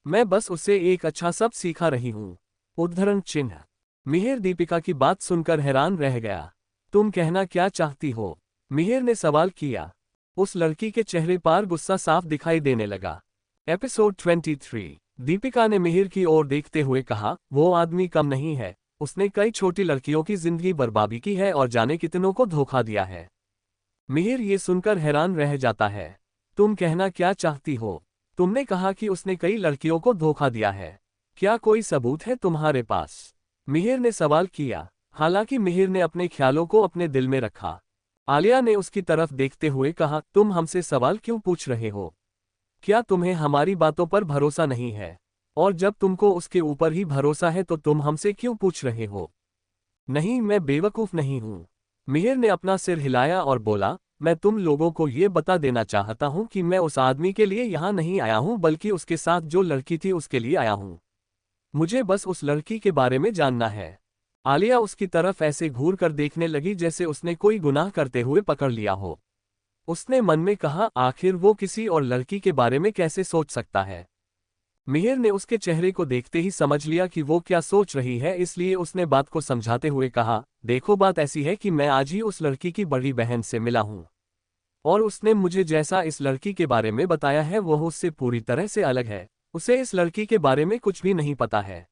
S1: मैं बस उससे एक अच्छा सब सीखा रही हूं। उद्धरण चिन्ह। मिहिर दीपिका की बात सुनकर हैरान रह गया। तुम कहना क्या चाहती हो? मिहिर ने सवाल किया। उस लड़की के चेहरे पर गुस्सा साफ दिखाई देने लगा। एपिसोड 23। दीपिका ने मिहिर की ओर देखते हुए कहा, वो आदमी कम नहीं है, उसने कई छोटी लड़कियों की जिंदगी बर्बादी की है और जाने कितनों को धोखा दिया है। मिहिर ये सुनकर हैरान रह जाता है। तुम कहना क्या चाहती हो? तुमने कहा कि उसने कई लड़कियों को धोखा दिया है। क्या कोई सबूत है तुम्हारे पास? मिहिर ने सवाल किया। हालांकि मिहिर ने अपने ख्यालों को अपने दिल में रखा। आलिया ने उसकी तरफ देखते हुए कहा, तुम हमसे सवाल क्यों पूछ रहे हो? क्या तुम्हें हमारी बातों पर भरोसा नहीं है? और जब तुमको उसके ऊपर ही भरोसा है तो तुम हमसे क्यों पूछ रहे हो? नहीं, मैं बेवकूफ़ नहीं हूं। मिहिर ने अपना सिर हिलाया और बोला, मैं तुम लोगों को ये बता देना चाहता हूं कि मैं उस आदमी के लिए यहां नहीं आया हूं, बल्कि उसके साथ जो लड़की थी उसके लिए आया हूं। मुझे बस उस लड़की के बारे में जानना है। आलिया उसकी तरफ ऐसे घूर कर देखने लगी जैसे उसने कोई गुनाह करते हुए पकड़ लिया हो। उसने मन में कहा, आखिर वो किसी और लड़की के बारे में कैसे सोच सकता है? मिहिर ने उसके चेहरे को देखते ही समझ लिया कि वो क्या सोच रही है, इसलिए उसने बात को समझाते हुए कहा, देखो, बात ऐसी है कि मैं आज ही उस लड़की की बड़ी बहन से मिला हूं, और उसने मुझे जैसा इस लड़की के बारे में बताया है वह उससे पूरी तरह से अलग है। उसे इस लड़की के बारे में कुछ भी नहीं पता है।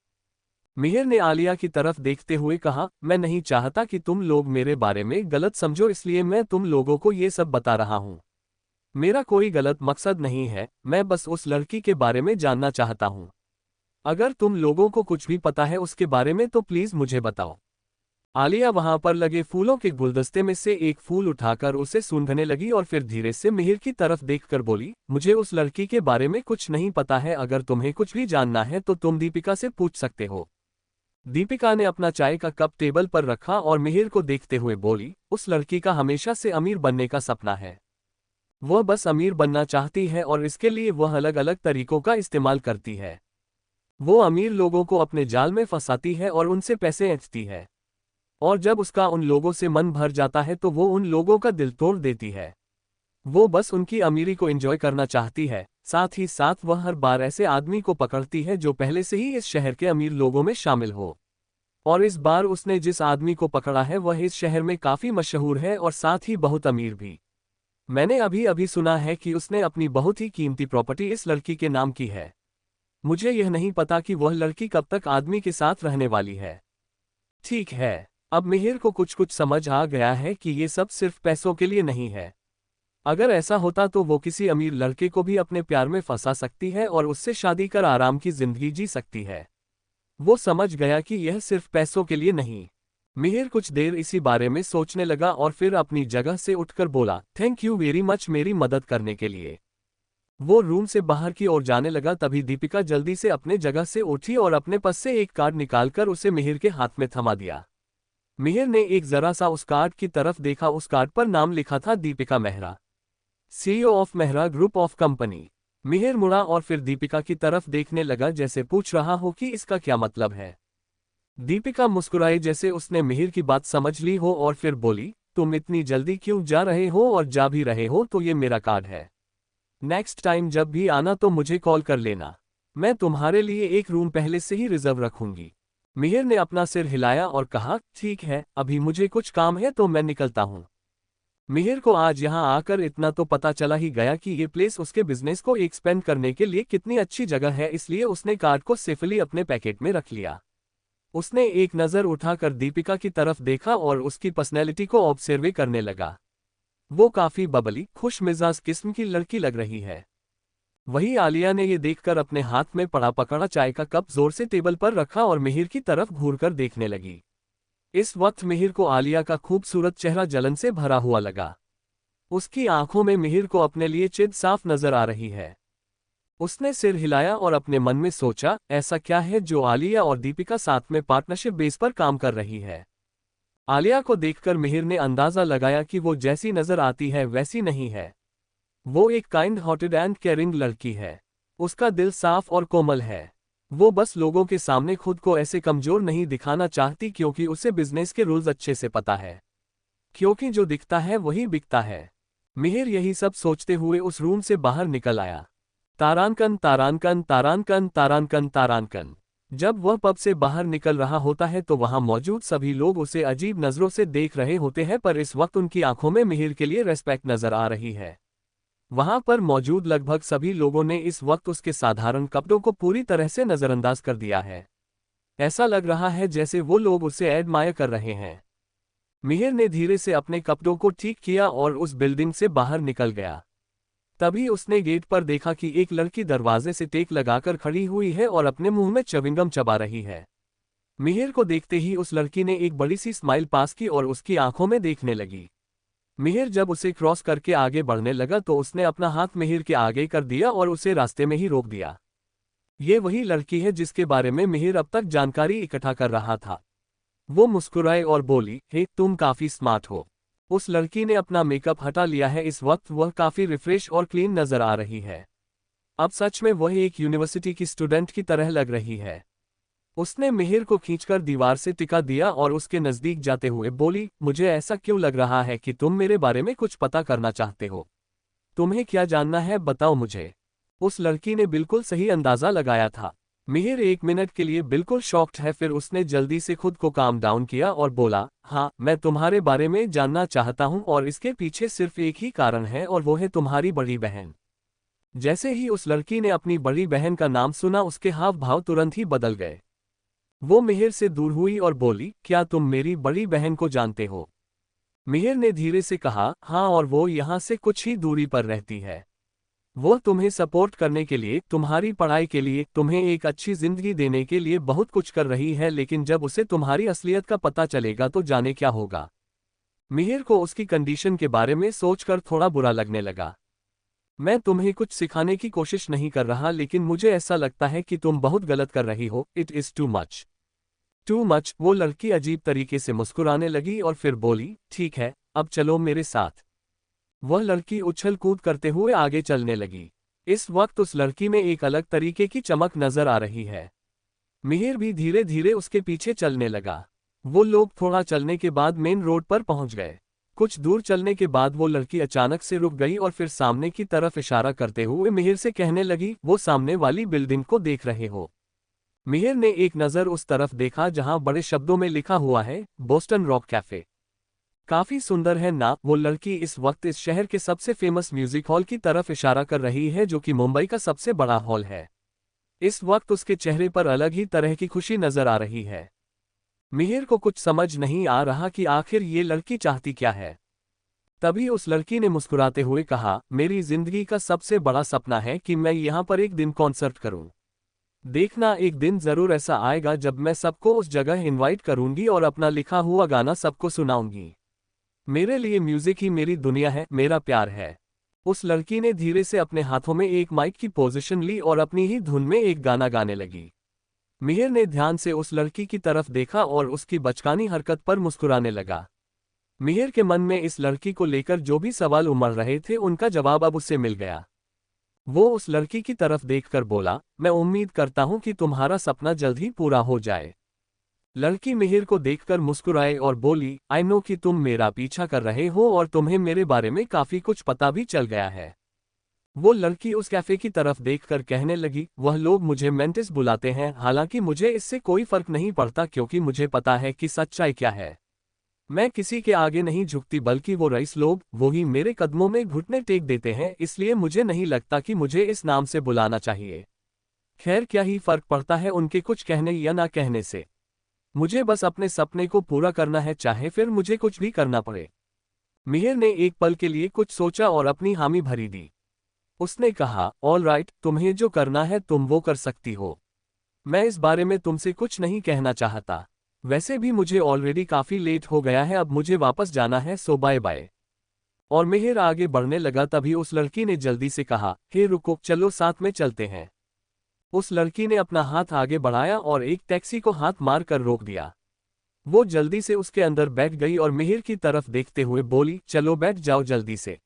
S1: मिहिर ने आलिया की तरफ देखते हुए कहा, मैं नहीं चाहता कि तुम लोग मेरे बारे में गलत समझो, इसलिए मैं तुम लोगों को ये सब बता रहा हूं। मेरा कोई गलत मकसद नहीं है, मैं बस उस लड़की के बारे में जानना चाहता हूं। अगर तुम लोगों को कुछ भी पता है उसके बारे में तो प्लीज मुझे बताओ। आलिया वहां पर लगे फूलों के गुलदस्ते में से एक फूल उठाकर उसे सूंघने लगी और फिर धीरे से मिहिर की तरफ देखकर बोली, मुझे उस लड़की के बारे में कुछ नहीं पता है, अगर तुम्हें कुछ भी जानना है तो तुम दीपिका से पूछ सकते हो। दीपिका ने अपना चाय का कप टेबल पर रखा और मिहिर को देखते हुए बोली, उस लड़की का हमेशा से अमीर बनने का सपना है। वह बस अमीर बनना चाहती है और इसके लिए वह अलग अलग तरीकों का इस्तेमाल करती है। वो अमीर लोगों को अपने जाल में फंसाती है और उनसे पैसे ऐंठती है। और जब उसका उन लोगों से मन भर जाता है तो वो उन लोगों का दिल तोड़ देती है। वो बस उनकी अमीरी को एंजॉय करना चाहती है, साथ ही साथ वह हर बार ऐसे आदमी को पकड़ती है जो पहले से ही इस शहर के अमीर लोगों में शामिल हो। और इस बार उसने जिस आदमी को पकड़ा है वह इस शहर में काफी मशहूर है और साथ ही बहुत अमीर भी। मैंने अभी अभी सुना है कि उसने अपनी बहुत ही कीमती प्रॉपर्टी इस लड़की के नाम की है। मुझे यह नहीं पता कि वह लड़की कब तक आदमी के साथ रहने वाली है। ठीक है, अब मिहिर को कुछ कुछ समझ आ गया है कि ये सब सिर्फ पैसों के लिए नहीं है। अगर ऐसा होता तो वो किसी अमीर लड़के को भी अपने प्यार में फंसा सकती है और उससे शादी कर आराम की जिंदगी जी सकती है। वो समझ गया कि यह सिर्फ पैसों के लिए नहीं। मिहिर कुछ देर इसी बारे में सोचने लगा और फिर अपनी जगह से उठकर बोला, थैंक यू वेरी मच मेरी मदद करने के लिए। वो रूम से बाहर की ओर जाने लगा, तभी दीपिका जल्दी से अपने जगह से उठी और अपने पास से एक कार्ड निकालकर उसे मिहिर के हाथ में थमा दिया। मिहिर ने एक जरा सा उस कार्ड की तरफ देखा। उस कार्ड पर नाम लिखा था Deepika Mehra, CEO of Mehra group of company. Mihir मुड़ा और फिर दीपिका की तरफ देखने लगा जैसे पूछ रहा हो कि इसका क्या मतलब है। दीपिका मुस्कुराई जैसे उसने मिहिर की बात समझ ली हो और फिर बोली, तुम इतनी जल्दी क्यों जा रहे हो, और जा भी रहे हो तो ये मेरा कार्ड है। नेक्स्ट टाइम जब भी आना तो मुझे कॉल कर लेना। मैं तुम्हारे लिए एक रूम पहले से ही रिजर्व रखूंगी। मिहिर ने अपना सिर हिलाया और कहा, ठीक है, अभी मुझे कुछ काम है तो मैं निकलता हूँ। मिहिर को आज यहाँ आकर इतना तो पता चला ही गया कि ये प्लेस उसके बिजनेस को एक्सपेंड करने के लिए कितनी अच्छी जगह है, इसलिए उसने कार्ड को सेफली अपने पैकेट में रख लिया। उसने एक नज़र उठाकर दीपिका की तरफ देखा और उसकी पर्सनैलिटी को ऑब्जर्व करने लगा। वो काफी बबली, खुश मिजाज किस्म की लड़की लग रही है। वही आलिया ने ये देखकर अपने हाथ में पड़ा पकड़ा चाय का कप जोर से टेबल पर रखा और मिहिर की तरफ घूरकर देखने लगी। इस वक्त मिहिर को आलिया का खूबसूरत चेहरा जलन से भरा हुआ लगा। उसकी आंखों में मिहिर को अपने लिए चिढ़ साफ नजर आ रही है। उसने सिर हिलाया और अपने मन में सोचा, ऐसा क्या है जो आलिया और दीपिका साथ में पार्टनरशिप बेस पर काम कर रही है। आलिया को देखकर मिहिर ने अंदाजा लगाया कि वो जैसी नजर आती है वैसी नहीं है। वो एक काइंड हार्टेड एंड केयरिंग लड़की है। उसका दिल साफ और कोमल है। वो बस लोगों के सामने खुद को ऐसे कमजोर नहीं दिखाना चाहती क्योंकि उसे बिजनेस के रूल्स अच्छे से पता है। क्योंकि जो दिखता है वही बिकता है। मिहिर यही सब सोचते हुए उस रूम से बाहर निकल आया। तारांकन तारांकन तारांकन तारांकन तारांकन। जब वह पब से बाहर निकल रहा होता है तो वहां मौजूद सभी लोग उसे अजीब नजरों से देख रहे होते हैं, पर इस वक्त उनकी आंखों में मिहिर के लिए रेस्पेक्ट नजर आ रही है। वहां पर मौजूद लगभग सभी लोगों ने इस वक्त उसके साधारण कपड़ों को पूरी तरह से नजरअंदाज कर दिया है। ऐसा लग रहा है जैसे वो लोग उसे एडमायर कर रहे हैं। मिहिर ने धीरे से अपने कपड़ों को ठीक किया और उस बिल्डिंग से बाहर निकल गया। तभी उसने गेट पर देखा कि एक लड़की दरवाजे से टेक लगाकर खड़ी हुई है और अपने मुंह में च्युइंगम चबा रही है। मिहिर को देखते ही उस लड़की ने एक बड़ी सी स्माइल पास की और उसकी आंखों में देखने लगी। मिहिर जब उसे क्रॉस करके आगे बढ़ने लगा तो उसने अपना हाथ मिहिर के आगे कर दिया और उसे रास्ते में ही रोक दिया। ये वही लड़की है जिसके बारे में मिहिर अब तक जानकारी इकट्ठा कर रहा था। वो मुस्कुराए और बोली, हे तुम काफी स्मार्ट हो। उस लड़की ने अपना मेकअप हटा लिया है। इस वक्त वह काफी रिफ्रेश और क्लीन नजर आ रही है। अब सच में वह एक यूनिवर्सिटी की स्टूडेंट की तरह लग रही है। उसने मिहिर को खींचकर दीवार से टिका दिया और उसके नजदीक जाते हुए बोली, मुझे ऐसा क्यों लग रहा है कि तुम मेरे बारे में कुछ पता करना चाहते हो। तुम्हें क्या जानना है, बताओ मुझे। उस लड़की ने बिल्कुल सही अंदाजा लगाया था। मिहिर एक मिनट के लिए बिल्कुल शॉक्ड है, फिर उसने जल्दी से खुद को काम डाउन किया और बोला, हाँ मैं तुम्हारे बारे में जानना चाहता हूँ और इसके पीछे सिर्फ एक ही कारण है और वो है तुम्हारी बड़ी बहन। जैसे ही उस लड़की ने अपनी बड़ी बहन का नाम सुना उसके हाव भाव तुरंत ही बदल गए। वो मिहिर से दूर हुई और बोली, क्या तुम मेरी बड़ी बहन को जानते हो। मिहिर ने धीरे से कहा, हाँ, और वो यहाँ से कुछ ही दूरी पर रहती है। वो तुम्हें सपोर्ट करने के लिए, तुम्हारी पढ़ाई के लिए, तुम्हें एक अच्छी जिंदगी देने के लिए बहुत कुछ कर रही है, लेकिन जब उसे तुम्हारी असलियत का पता चलेगा तो जाने क्या होगा। मिहिर को उसकी कंडीशन के बारे में सोचकर थोड़ा बुरा लगने लगा। मैं तुम्हें कुछ सिखाने की कोशिश नहीं कर रहा, लेकिन मुझे ऐसा लगता है कि तुम बहुत गलत कर रही हो। It is too much. Too much. वो लड़की अजीब तरीके से मुस्कुराने लगी और फिर बोली, ठीक है, अब चलो मेरे साथ। वह लड़की उछल कूद करते हुए आगे चलने लगी। इस वक्त उस लड़की में एक अलग तरीके की चमक नजर आ रही है। मिहिर भी धीरे धीरे उसके पीछे चलने लगा। वो लोग थोड़ा चलने के बाद मेन रोड पर पहुंच गए। कुछ दूर चलने के बाद वो लड़की अचानक से रुक गई और फिर सामने की तरफ इशारा करते हुए मिहिर से कहने लगी, वो सामने वाली बिल्डिंग को देख रहे हो? मिहिर ने एक नज़र उस तरफ देखा जहां बड़े शब्दों में लिखा हुआ है, बोस्टन रॉक कैफे। काफी सुंदर है ना? वो लड़की इस वक्त इस शहर के सबसे फेमस म्यूजिक हॉल की तरफ इशारा कर रही है, जो कि मुंबई का सबसे बड़ा हॉल है। इस वक्त उसके चेहरे पर अलग ही तरह की खुशी नजर आ रही है। मिहिर को कुछ समझ नहीं आ रहा कि आखिर ये लड़की चाहती क्या है। तभी उस लड़की ने मुस्कुराते हुए कहा, मेरी जिंदगी का सबसे बड़ा सपना है कि मैं यहाँ पर एक दिन कॉन्सर्ट करूँ। देखना, एक दिन जरूर ऐसा आएगा जब मैं सबको उस जगह इनवाइट करूंगी और अपना लिखा हुआ गाना सबको सुनाऊंगी। मेरे लिए म्यूजिक ही मेरी दुनिया है, मेरा प्यार है। उस लड़की ने धीरे से अपने हाथों में एक माइक की पोजीशन ली और अपनी ही धुन में एक गाना गाने लगी। मिहिर ने ध्यान से उस लड़की की तरफ देखा और उसकी बचकानी हरकत पर मुस्कुराने लगा। मिहिर के मन में इस लड़की को लेकर जो भी सवाल उमड़ रहे थे उनका जवाब अब उससे मिल गया। वो उस लड़की की तरफ देखकर बोला, मैं उम्मीद करता हूं कि तुम्हारा सपना जल्द ही पूरा हो जाए। लड़की मिहिर को देखकर मुस्कुराए और बोली, आई नो कि तुम मेरा पीछा कर रहे हो और तुम्हें मेरे बारे में काफी कुछ पता भी चल गया है। वो लड़की उस कैफे की तरफ देखकर कहने लगी, वह लोग मुझे मेंटिस बुलाते हैं, हालांकि मुझे इससे कोई फर्क नहीं पड़ता क्योंकि मुझे पता है कि सच्चाई क्या है। मैं किसी के आगे नहीं झुकती, बल्कि वो रईस लोग, वो ही मेरे कदमों में घुटने टेक देते हैं, इसलिए मुझे नहीं लगता कि मुझे इस नाम से बुलाना चाहिए। खैर, क्या ही फर्क पड़ता है उनके कुछ कहने या ना कहने से। मुझे बस अपने सपने को पूरा करना है, चाहे फिर मुझे कुछ भी करना पड़े। मिहिर ने एक पल के लिए कुछ सोचा और अपनी हामी भरी दी। उसने कहा, ऑल राइट, तुम्हें जो करना है तुम वो कर सकती हो। मैं इस बारे में तुमसे कुछ नहीं कहना चाहता। वैसे भी मुझे ऑलरेडी काफी लेट हो गया है, अब मुझे वापस जाना है, सो बाय बाय। और मिहिर आगे बढ़ने लगा, तभी उस लड़की ने जल्दी से कहा, हे रुको, चलो साथ में चलते हैं। उस लड़की ने अपना हाथ आगे बढ़ाया और एक टैक्सी को हाथ मार कर रोक दिया। वो जल्दी से उसके अंदर बैठ गई और मिहिर की तरफ देखते हुए बोली, चलो बैठ जाओ जल्दी से।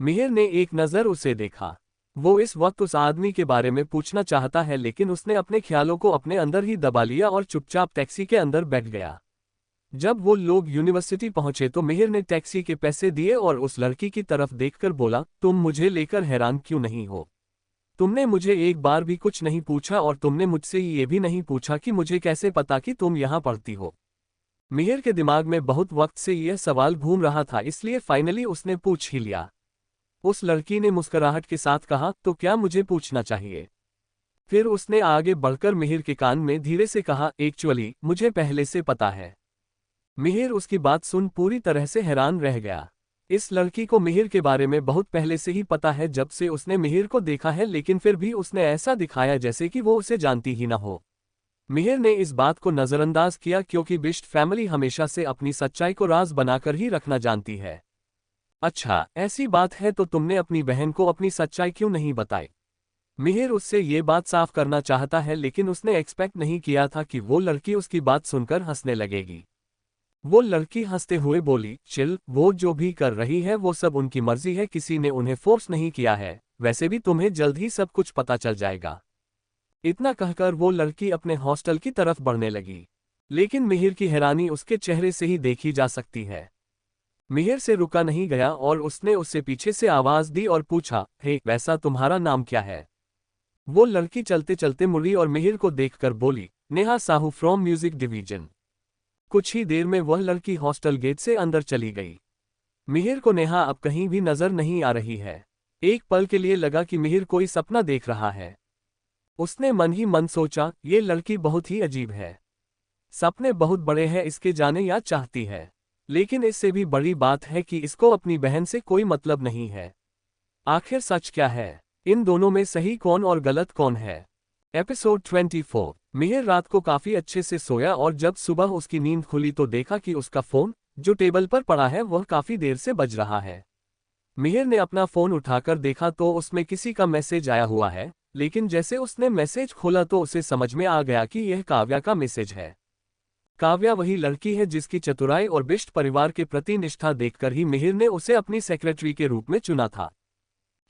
S1: मिहिर ने एक नज़र उसे देखा। वो इस वक्त उस आदमी के बारे में पूछना चाहता है, लेकिन उसने अपने ख्यालों को अपने अंदर ही दबा लिया और चुपचाप टैक्सी के अंदर बैठ गया। जब वो लोग यूनिवर्सिटी पहुंचे तो मिहिर ने टैक्सी के पैसे दिए और उस लड़की की तरफ देखकर बोला, तुम मुझे लेकर हैरान क्यों नहीं हो? तुमने मुझे एक बार भी कुछ नहीं पूछा और तुमने मुझसे ये भी नहीं पूछा कि मुझे कैसे पता कि तुम यहाँ पढ़ती हो। मिहिर के दिमाग में बहुत वक्त से यह सवाल घूम रहा था, इसलिए फाइनली उसने पूछ ही लिया। उस लड़की ने मुस्कुराहट के साथ कहा, तो क्या मुझे पूछना चाहिए? फिर उसने आगे बढ़कर मिहिर के कान में धीरे से कहा, एक्चुअली मुझे पहले से पता है। मिहिर उसकी बात सुन पूरी तरह से हैरान रह गया। इस लड़की को मिहिर के बारे में बहुत पहले से ही पता है, जब से उसने मिहिर को देखा है, लेकिन फिर भी उसने ऐसा दिखाया जैसे कि वो उसे जानती ही ना हो। मिहिर ने इस बात को नजरअंदाज किया क्योंकि बिष्ट फैमिली हमेशा से अपनी सच्चाई को राज बनाकर ही रखना जानती है। अच्छा, ऐसी बात है तो तुमने अपनी बहन को अपनी सच्चाई क्यों नहीं बताई? मिहिर उससे ये बात साफ करना चाहता है, लेकिन उसने एक्सपेक्ट नहीं किया था कि वो लड़की उसकी बात सुनकर हंसने लगेगी। वो लड़की हंसते हुए बोली, चिल, वो जो भी कर रही है वो सब उनकी मर्जी है, किसी ने उन्हें फोर्स नहीं किया है। वैसे भी तुम्हें जल्द ही सब कुछ पता चल जाएगा। इतना कहकर वो लड़की अपने हॉस्टल की तरफ बढ़ने लगी, लेकिन मिहिर की हैरानी उसके चेहरे से ही देखी जा सकती है। मिहिर से रुका नहीं गया और उसने उससे पीछे से आवाज दी और पूछा, हे, वैसा तुम्हारा नाम क्या है? वो लड़की चलते चलते मुड़ी और मिहिर को देखकर बोली, Neha Sahu from music division. कुछ ही देर में वह लड़की हॉस्टल गेट से अंदर चली गई। मिहिर को नेहा अब कहीं भी नजर नहीं आ रही है। एक पल के लिए लगा कि मिहिर कोई सपना देख रहा है। उसने मन ही मन सोचा, ये लड़की बहुत ही अजीब है। सपने बहुत बड़े हैं, इसके जाने या चाहती है, लेकिन इससे भी बड़ी बात है कि इसको अपनी बहन से कोई मतलब नहीं है। आखिर सच क्या है? इन दोनों में सही कौन और गलत कौन है? एपिसोड 24। मिहिर रात को काफी अच्छे से सोया और जब सुबह उसकी नींद खुली तो देखा कि उसका फोन, जो टेबल पर पड़ा है, वह काफी देर से बज रहा है। मिहिर ने अपना फोन उठाकर देखा तो उसमें किसी का मैसेज आया हुआ है, लेकिन जैसे उसने मैसेज खोला तो उसे समझ में आ गया कि यह काव्या का मैसेज है। काव्या वही लड़की है जिसकी चतुराई और बिष्ट परिवार के प्रति निष्ठा देखकर ही मिहिर ने उसे अपनी सेक्रेटरी के रूप में चुना था।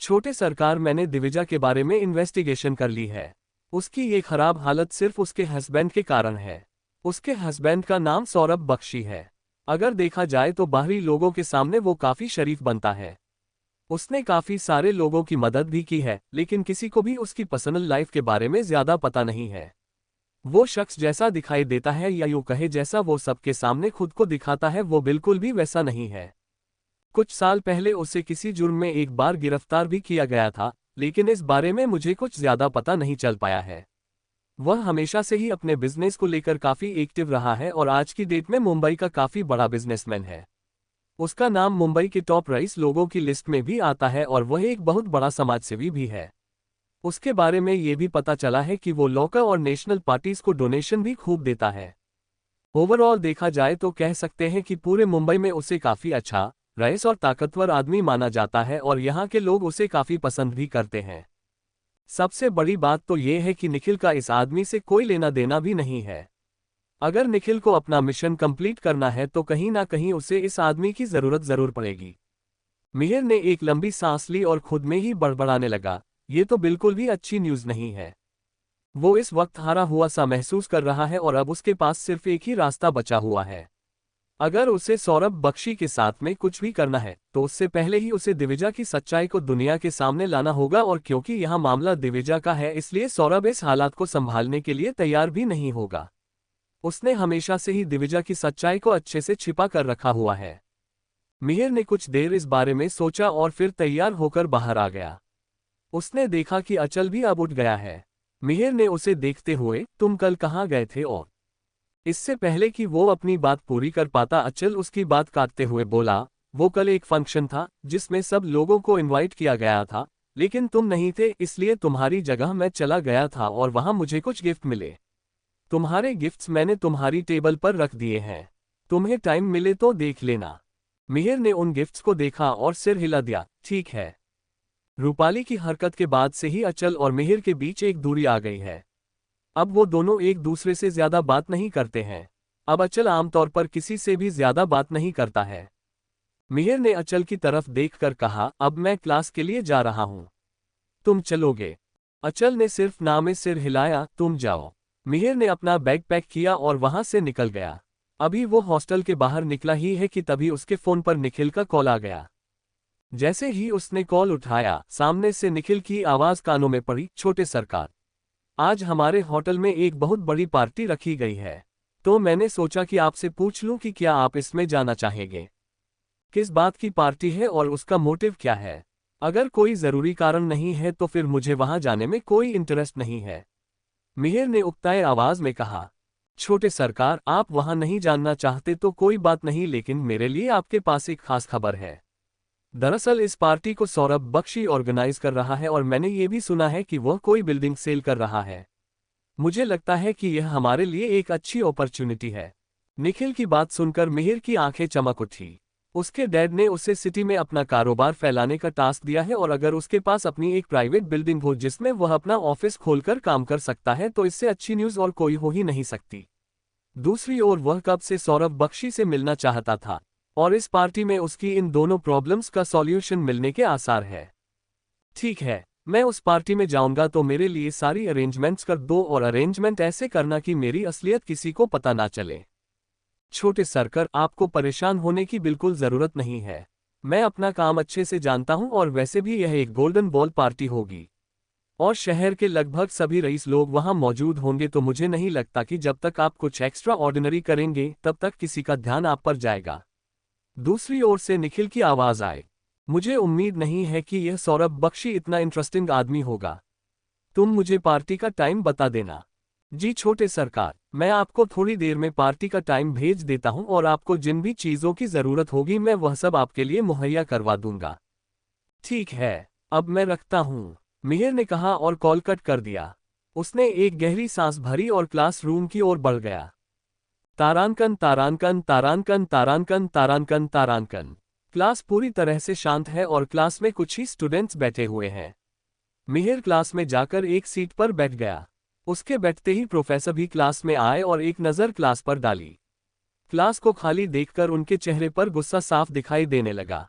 S1: छोटे सरकार, मैंने दिविजा के बारे में इन्वेस्टिगेशन कर ली है। उसकी ये खराब हालत सिर्फ उसके हस्बैंड के कारण है। उसके हस्बैंड का नाम सौरभ बख्शी है। अगर देखा जाए तो बाहरी लोगों के सामने वो काफी शरीफ बनता है। उसने काफी सारे लोगों की मदद भी की है, लेकिन किसी को भी उसकी पर्सनल लाइफ के बारे में ज्यादा पता नहीं है। वो शख्स जैसा दिखाई देता है, या यूं कहे जैसा वो सबके सामने खुद को दिखाता है, वो बिल्कुल भी वैसा नहीं है। कुछ साल पहले उसे किसी जुर्म में एक बार गिरफ्तार भी किया गया था, लेकिन इस बारे में मुझे कुछ ज्यादा पता नहीं चल पाया है। वह हमेशा से ही अपने बिजनेस को लेकर काफी एक्टिव रहा है और आज की डेट में मुंबई का काफी बड़ा बिजनेसमैन है। उसका नाम मुंबई के टॉप रईस लोगों की लिस्ट में भी आता है और वह एक बहुत बड़ा समाजसेवी भी है। उसके बारे में ये भी पता चला है कि वो लोकल और नेशनल पार्टीज को डोनेशन भी खूब देता है। ओवरऑल देखा जाए तो कह सकते हैं कि पूरे मुंबई में उसे काफी अच्छा, रईस और ताकतवर आदमी माना जाता है और यहाँ के लोग उसे काफी पसंद भी करते हैं। सबसे बड़ी बात तो ये है कि निखिल का इस आदमी से कोई लेना देना भी नहीं है। अगर निखिल को अपना मिशन कंप्लीट करना है तो कहीं ना कहीं उसे इस आदमी की जरूरत जरूर पड़ेगी। मिहिर ने एक लंबी सांस ली और खुद में ही बड़बड़ाने लगा, ये तो बिल्कुल भी अच्छी न्यूज़ नहीं है। वो इस वक्त हारा हुआ सा महसूस कर रहा है और अब उसके पास सिर्फ एक ही रास्ता बचा हुआ है। अगर उसे सौरभ बख्शी के साथ में कुछ भी करना है तो उससे पहले ही उसे दिविजा की सच्चाई को दुनिया के सामने लाना होगा, और क्योंकि यह मामला दिविजा का है इसलिए सौरभ इस हालात को संभालने के लिए तैयार भी नहीं होगा। उसने हमेशा से ही दिविजा की सच्चाई को अच्छे से छिपा कर रखा हुआ है। मिहिर ने कुछ देर इस बारे में सोचा और फिर तैयार होकर बाहर आ गया। उसने देखा कि अचल भी अब उठ गया है। मिहिर ने उसे देखते हुए, तुम कल कहाँ गए थे? और इससे पहले कि वो अपनी बात पूरी कर पाता अचल उसकी बात काटते हुए बोला, वो कल एक फंक्शन था जिसमें सब लोगों को इनवाइट किया गया था, लेकिन तुम नहीं थे, इसलिए तुम्हारी जगह मैं चला गया था और वहां मुझे कुछ गिफ्ट मिले। तुम्हारे गिफ्ट्स मैंने तुम्हारी टेबल पर रख दिए हैं, तुम्हें टाइम मिले तो देख लेना। मिहिर ने उन गिफ्ट्स को देखा और सिर हिला दिया, ठीक है। रूपाली की हरकत के बाद से ही अचल और मिहिर के बीच एक दूरी आ गई है। अब वो दोनों एक दूसरे से ज्यादा बात नहीं करते हैं। अब अचल आमतौर पर किसी से भी ज्यादा बात नहीं करता है। मिहिर ने अचल की तरफ देखकर कहा, अब मैं क्लास के लिए जा रहा हूं, तुम चलोगे? अचल ने सिर्फ ना में सिर हिलाया, तुम जाओ। मिहिर ने अपना बैग पैक किया और वहां से निकल गया। अभी वो हॉस्टल के बाहर निकला ही है कि तभी उसके फोन पर निखिल का कॉल आ गया। जैसे ही उसने कॉल उठाया, सामने से निखिल की आवाज कानों में पड़ी, छोटे सरकार, आज हमारे होटल में एक बहुत बड़ी पार्टी रखी गई है, तो मैंने सोचा कि आपसे पूछ लूं कि क्या आप इसमें जाना चाहेंगे। किस बात की पार्टी है और उसका मोटिव क्या है? अगर कोई जरूरी कारण नहीं है तो फिर मुझे वहां जाने में कोई इंटरेस्ट नहीं है। मिहिर ने उकताए आवाज में कहा, छोटे सरकार, आप वहां नहीं जानना चाहते तो कोई बात नहीं, लेकिन मेरे लिए आपके पास एक खास खबर है। दरअसल इस पार्टी को सौरभ बख्शी ऑर्गेनाइज कर रहा है और मैंने ये भी सुना है कि वह कोई बिल्डिंग सेल कर रहा है। मुझे लगता है कि यह हमारे लिए एक अच्छी अपॉर्चुनिटी है। निखिल की बात सुनकर मिहिर की आंखें चमक उठी। उसके डैड ने उसे सिटी में अपना कारोबार फैलाने का टास्क दिया है और अगर उसके पास अपनी एक प्राइवेट बिल्डिंग हो जिसमें वह अपना ऑफिस खोलकर काम कर सकता है तो इससे अच्छी न्यूज़ और कोई हो ही नहीं सकती। दूसरी ओर वह कब से सौरभ बख्शी से मिलना चाहता था और इस पार्टी में उसकी इन दोनों प्रॉब्लम्स का सॉल्यूशन मिलने के आसार है। ठीक है, मैं उस पार्टी में जाऊंगा तो मेरे लिए सारी अरेंजमेंट्स कर दो और अरेंजमेंट ऐसे करना कि मेरी असलियत किसी को पता ना चले। छोटे सरकार, आपको परेशान होने की बिल्कुल जरूरत नहीं है। मैं अपना काम अच्छे से जानता हूं और वैसे भी यह एक गोल्डन बॉल पार्टी होगी और शहर के लगभग सभी रईस लोग वहां मौजूद होंगे, तो मुझे नहीं लगता कि जब तक आप कुछ एक्स्ट्रा ऑर्डिनरी करेंगे तब तक किसी का ध्यान आप पर जाएगा। दूसरी ओर से निखिल की आवाज आए, मुझे उम्मीद नहीं है कि यह सौरभ बख्शी इतना इंटरेस्टिंग आदमी होगा। तुम मुझे पार्टी का टाइम बता देना। जी छोटे सरकार, मैं आपको थोड़ी देर में पार्टी का टाइम भेज देता हूं और आपको जिन भी चीजों की जरूरत होगी मैं वह सब आपके लिए मुहैया करवा दूंगा। ठीक है, अब मैं रखता हूं, मिहिर ने कहा और कॉल कट कर दिया। उसने एक गहरी सांस भरी और क्लासरूम की ओर बढ़ गया। तारांकन तारांकन तारांकन तारांकन तारांकन तारांकन। क्लास पूरी तरह से शांत है और क्लास में कुछ ही स्टूडेंट्स बैठे हुए हैं। मिहिर क्लास में जाकर एक सीट पर बैठ गया। उसके बैठते ही प्रोफेसर भी क्लास में आए और एक नज़र क्लास पर डाली। क्लास को खाली देखकर उनके चेहरे पर गुस्सा साफ दिखाई देने लगा।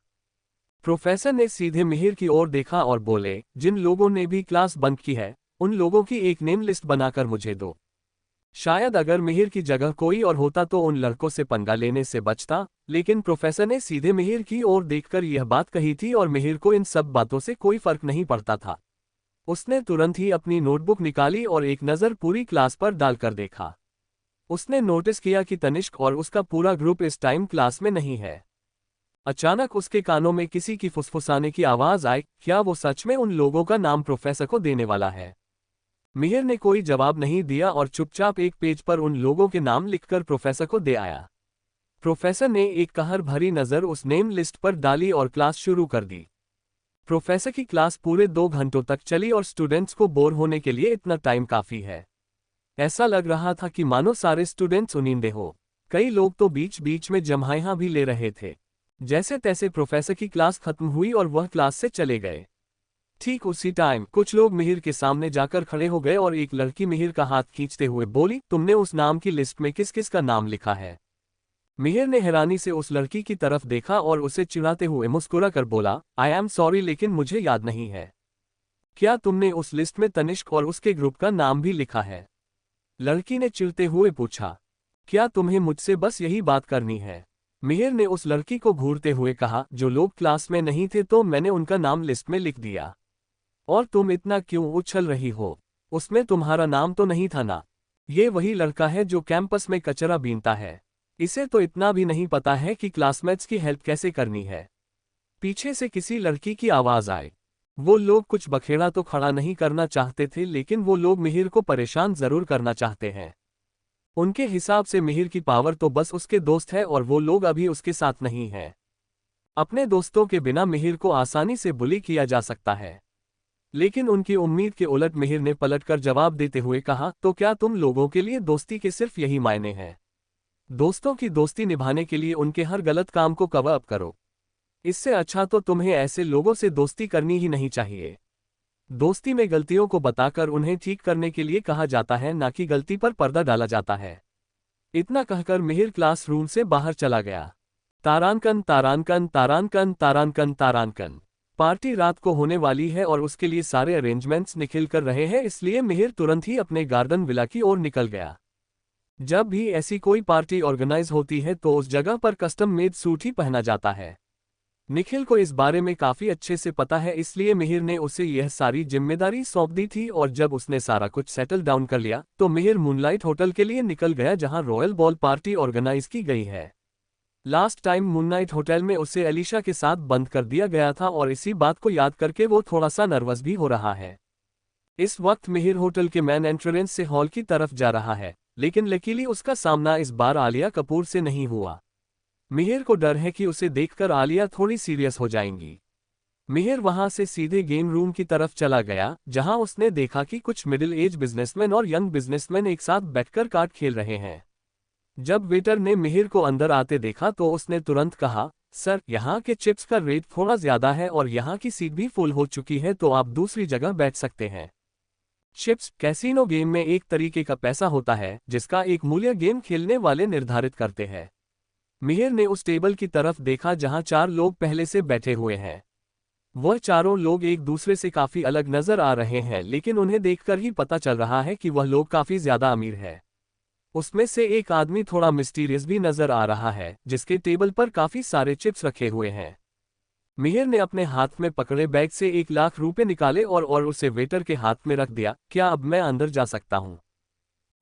S1: प्रोफेसर ने सीधे मिहिर की ओर देखा और बोले, जिन लोगों ने भी क्लास बंक की है उन लोगों की एक नेम लिस्ट बनाकर मुझे दो। शायद अगर मिहिर की जगह कोई और होता तो उन लड़कों से पंगा लेने से बचता, लेकिन प्रोफेसर ने सीधे मिहिर की ओर देखकर यह बात कही थी और मिहिर को इन सब बातों से कोई फर्क नहीं पड़ता था। उसने तुरंत ही अपनी नोटबुक निकाली और एक नज़र पूरी क्लास पर डालकर देखा। उसने नोटिस किया कि तनिष्क और उसका पूरा ग्रुप इस टाइम क्लास में नहीं है। अचानक उसके कानों में किसी की फुसफुसाने की आवाज आई, क्या वो सच में उन लोगों का नाम प्रोफेसर को देने वाला है? मिहिर ने कोई जवाब नहीं दिया और चुपचाप एक पेज पर उन लोगों के नाम लिखकर प्रोफेसर को दे आया। प्रोफेसर ने एक कहर भरी नज़र उस नेम लिस्ट पर डाली और क्लास शुरू कर दी। प्रोफेसर की क्लास पूरे 2 घंटों तक चली और स्टूडेंट्स को बोर होने के लिए इतना टाइम काफ़ी है। ऐसा लग रहा था कि मानो सारे स्टूडेंट्स उनींदे हो। कई लोग तो बीच बीच में जम्हाइयाँ भी ले रहे थे। जैसे तैसे प्रोफेसर की क्लास खत्म हुई और वह क्लास से चले गए। ठीक उसी टाइम कुछ लोग मिहिर के सामने जाकर खड़े हो गए और एक लड़की मिहिर का हाथ खींचते हुए बोली, तुमने उस नाम की लिस्ट में किस किस का नाम लिखा है? मिहिर ने हैरानी से उस लड़की की तरफ देखा और उसे चिढ़ाते हुए मुस्कुरा कर बोला, आई एम सॉरी लेकिन मुझे याद नहीं है। क्या तुमने उस लिस्ट में तनिष्क और उसके ग्रुप का नाम भी लिखा है? लड़की ने चिढ़ते हुए पूछा। क्या तुम्हें मुझसे बस यही बात करनी है? मिहिर ने उस लड़की को घूरते हुए कहा, जो लोग क्लास में नहीं थे तो मैंने उनका नाम लिस्ट में लिख दिया। और तुम इतना क्यों उछल रही हो? उसमें तुम्हारा नाम तो नहीं था ना? ये वही लड़का है जो कैंपस में कचरा बीनता है। इसे तो इतना भी नहीं पता है कि क्लासमेट्स की हेल्प कैसे करनी है। पीछे से किसी लड़की की आवाज आई। वो लोग कुछ बखेड़ा तो खड़ा नहीं करना चाहते थे, लेकिन वो लोग मिहिर को परेशान जरूर करना चाहते हैं। उनके हिसाब से मिहिर की पावर तो बस उसके दोस्त है और वो लोग अभी उसके साथ नहीं हैं। अपने दोस्तों के बिना मिहिर को आसानी से बुली किया जा सकता है। लेकिन उनकी उम्मीद के उलट मिहिर ने पलटकर जवाब देते हुए कहा, तो क्या तुम लोगों के लिए दोस्ती के सिर्फ यही मायने हैं? दोस्तों की दोस्ती निभाने के लिए उनके हर गलत काम को कवर अप करो। इससे अच्छा तो तुम्हें ऐसे लोगों से दोस्ती करनी ही नहीं चाहिए। दोस्ती में गलतियों को बताकर उन्हें ठीक करने के लिए कहा जाता है, ना कि गलती पर पर्दा डाला जाता है। इतना कहकर मिहिर क्लासरूम से बाहर चला गया। तारांकन तारांकन तारांकन तारांकन तारांकन। पार्टी रात को होने वाली है और उसके लिए सारे अरेंजमेंट्स निखिल कर रहे हैं, इसलिए मिहिर तुरंत ही अपने गार्डन विला की ओर निकल गया। जब भी ऐसी कोई पार्टी ऑर्गेनाइज होती है तो उस जगह पर कस्टम मेड सूट ही पहना जाता है। निखिल को इस बारे में काफी अच्छे से पता है, इसलिए मिहिर ने उसे यह सारी जिम्मेदारी सौंप दी थी और जब उसने सारा कुछ सेटल डाउन कर लिया तो मिहिर मूनलाइट होटल के लिए निकल गया, जहां रॉयल बॉल पार्टी ऑर्गेनाइज की गई है। लास्ट टाइम मूनलाइट होटल में उसे अलीशा के साथ बंद कर दिया गया था और इसी बात को याद करके वो थोड़ा सा नर्वस भी हो रहा है। इस वक्त मिहिर होटल के मेन एंट्रेंस से हॉल की तरफ जा रहा है, लेकिन लकीली उसका सामना इस बार आलिया कपूर से नहीं हुआ। मिहिर को डर है कि उसे देखकर आलिया थोड़ी सीरियस हो जाएंगी। मिहिर वहां से सीधे गेम रूम की तरफ चला गया, जहां उसने देखा कि कुछ मिडिल एज बिजनेसमैन और यंग बिजनेसमैन एक साथ बैठकर कार्ड खेल रहे हैं। जब वेटर ने मिहिर को अंदर आते देखा तो उसने तुरंत कहा, सर, यहाँ के चिप्स का रेट थोड़ा ज्यादा है और यहाँ की सीट भी फुल हो चुकी है, तो आप दूसरी जगह बैठ सकते हैं। चिप्स कैसीनो गेम में एक तरीके का पैसा होता है जिसका एक मूल्य गेम खेलने वाले निर्धारित करते हैं। मिहिर ने उस टेबल की तरफ देखा जहां 4 लोग पहले से बैठे हुए हैं। वह चारों लोग एक दूसरे से काफी अलग नजर आ रहे हैं, लेकिन उन्हें देखकर ही पता चल रहा है कि वह लोग काफी ज्यादा अमीर है। उसमें से एक आदमी थोड़ा मिस्टीरियस भी नजर आ रहा है, जिसके टेबल पर काफी सारे चिप्स रखे हुए हैं। मिहिर ने अपने हाथ में पकड़े बैग से 1 लाख रुपए निकाले और उसे वेटर के हाथ में रख दिया। क्या अब मैं अंदर जा सकता हूँ?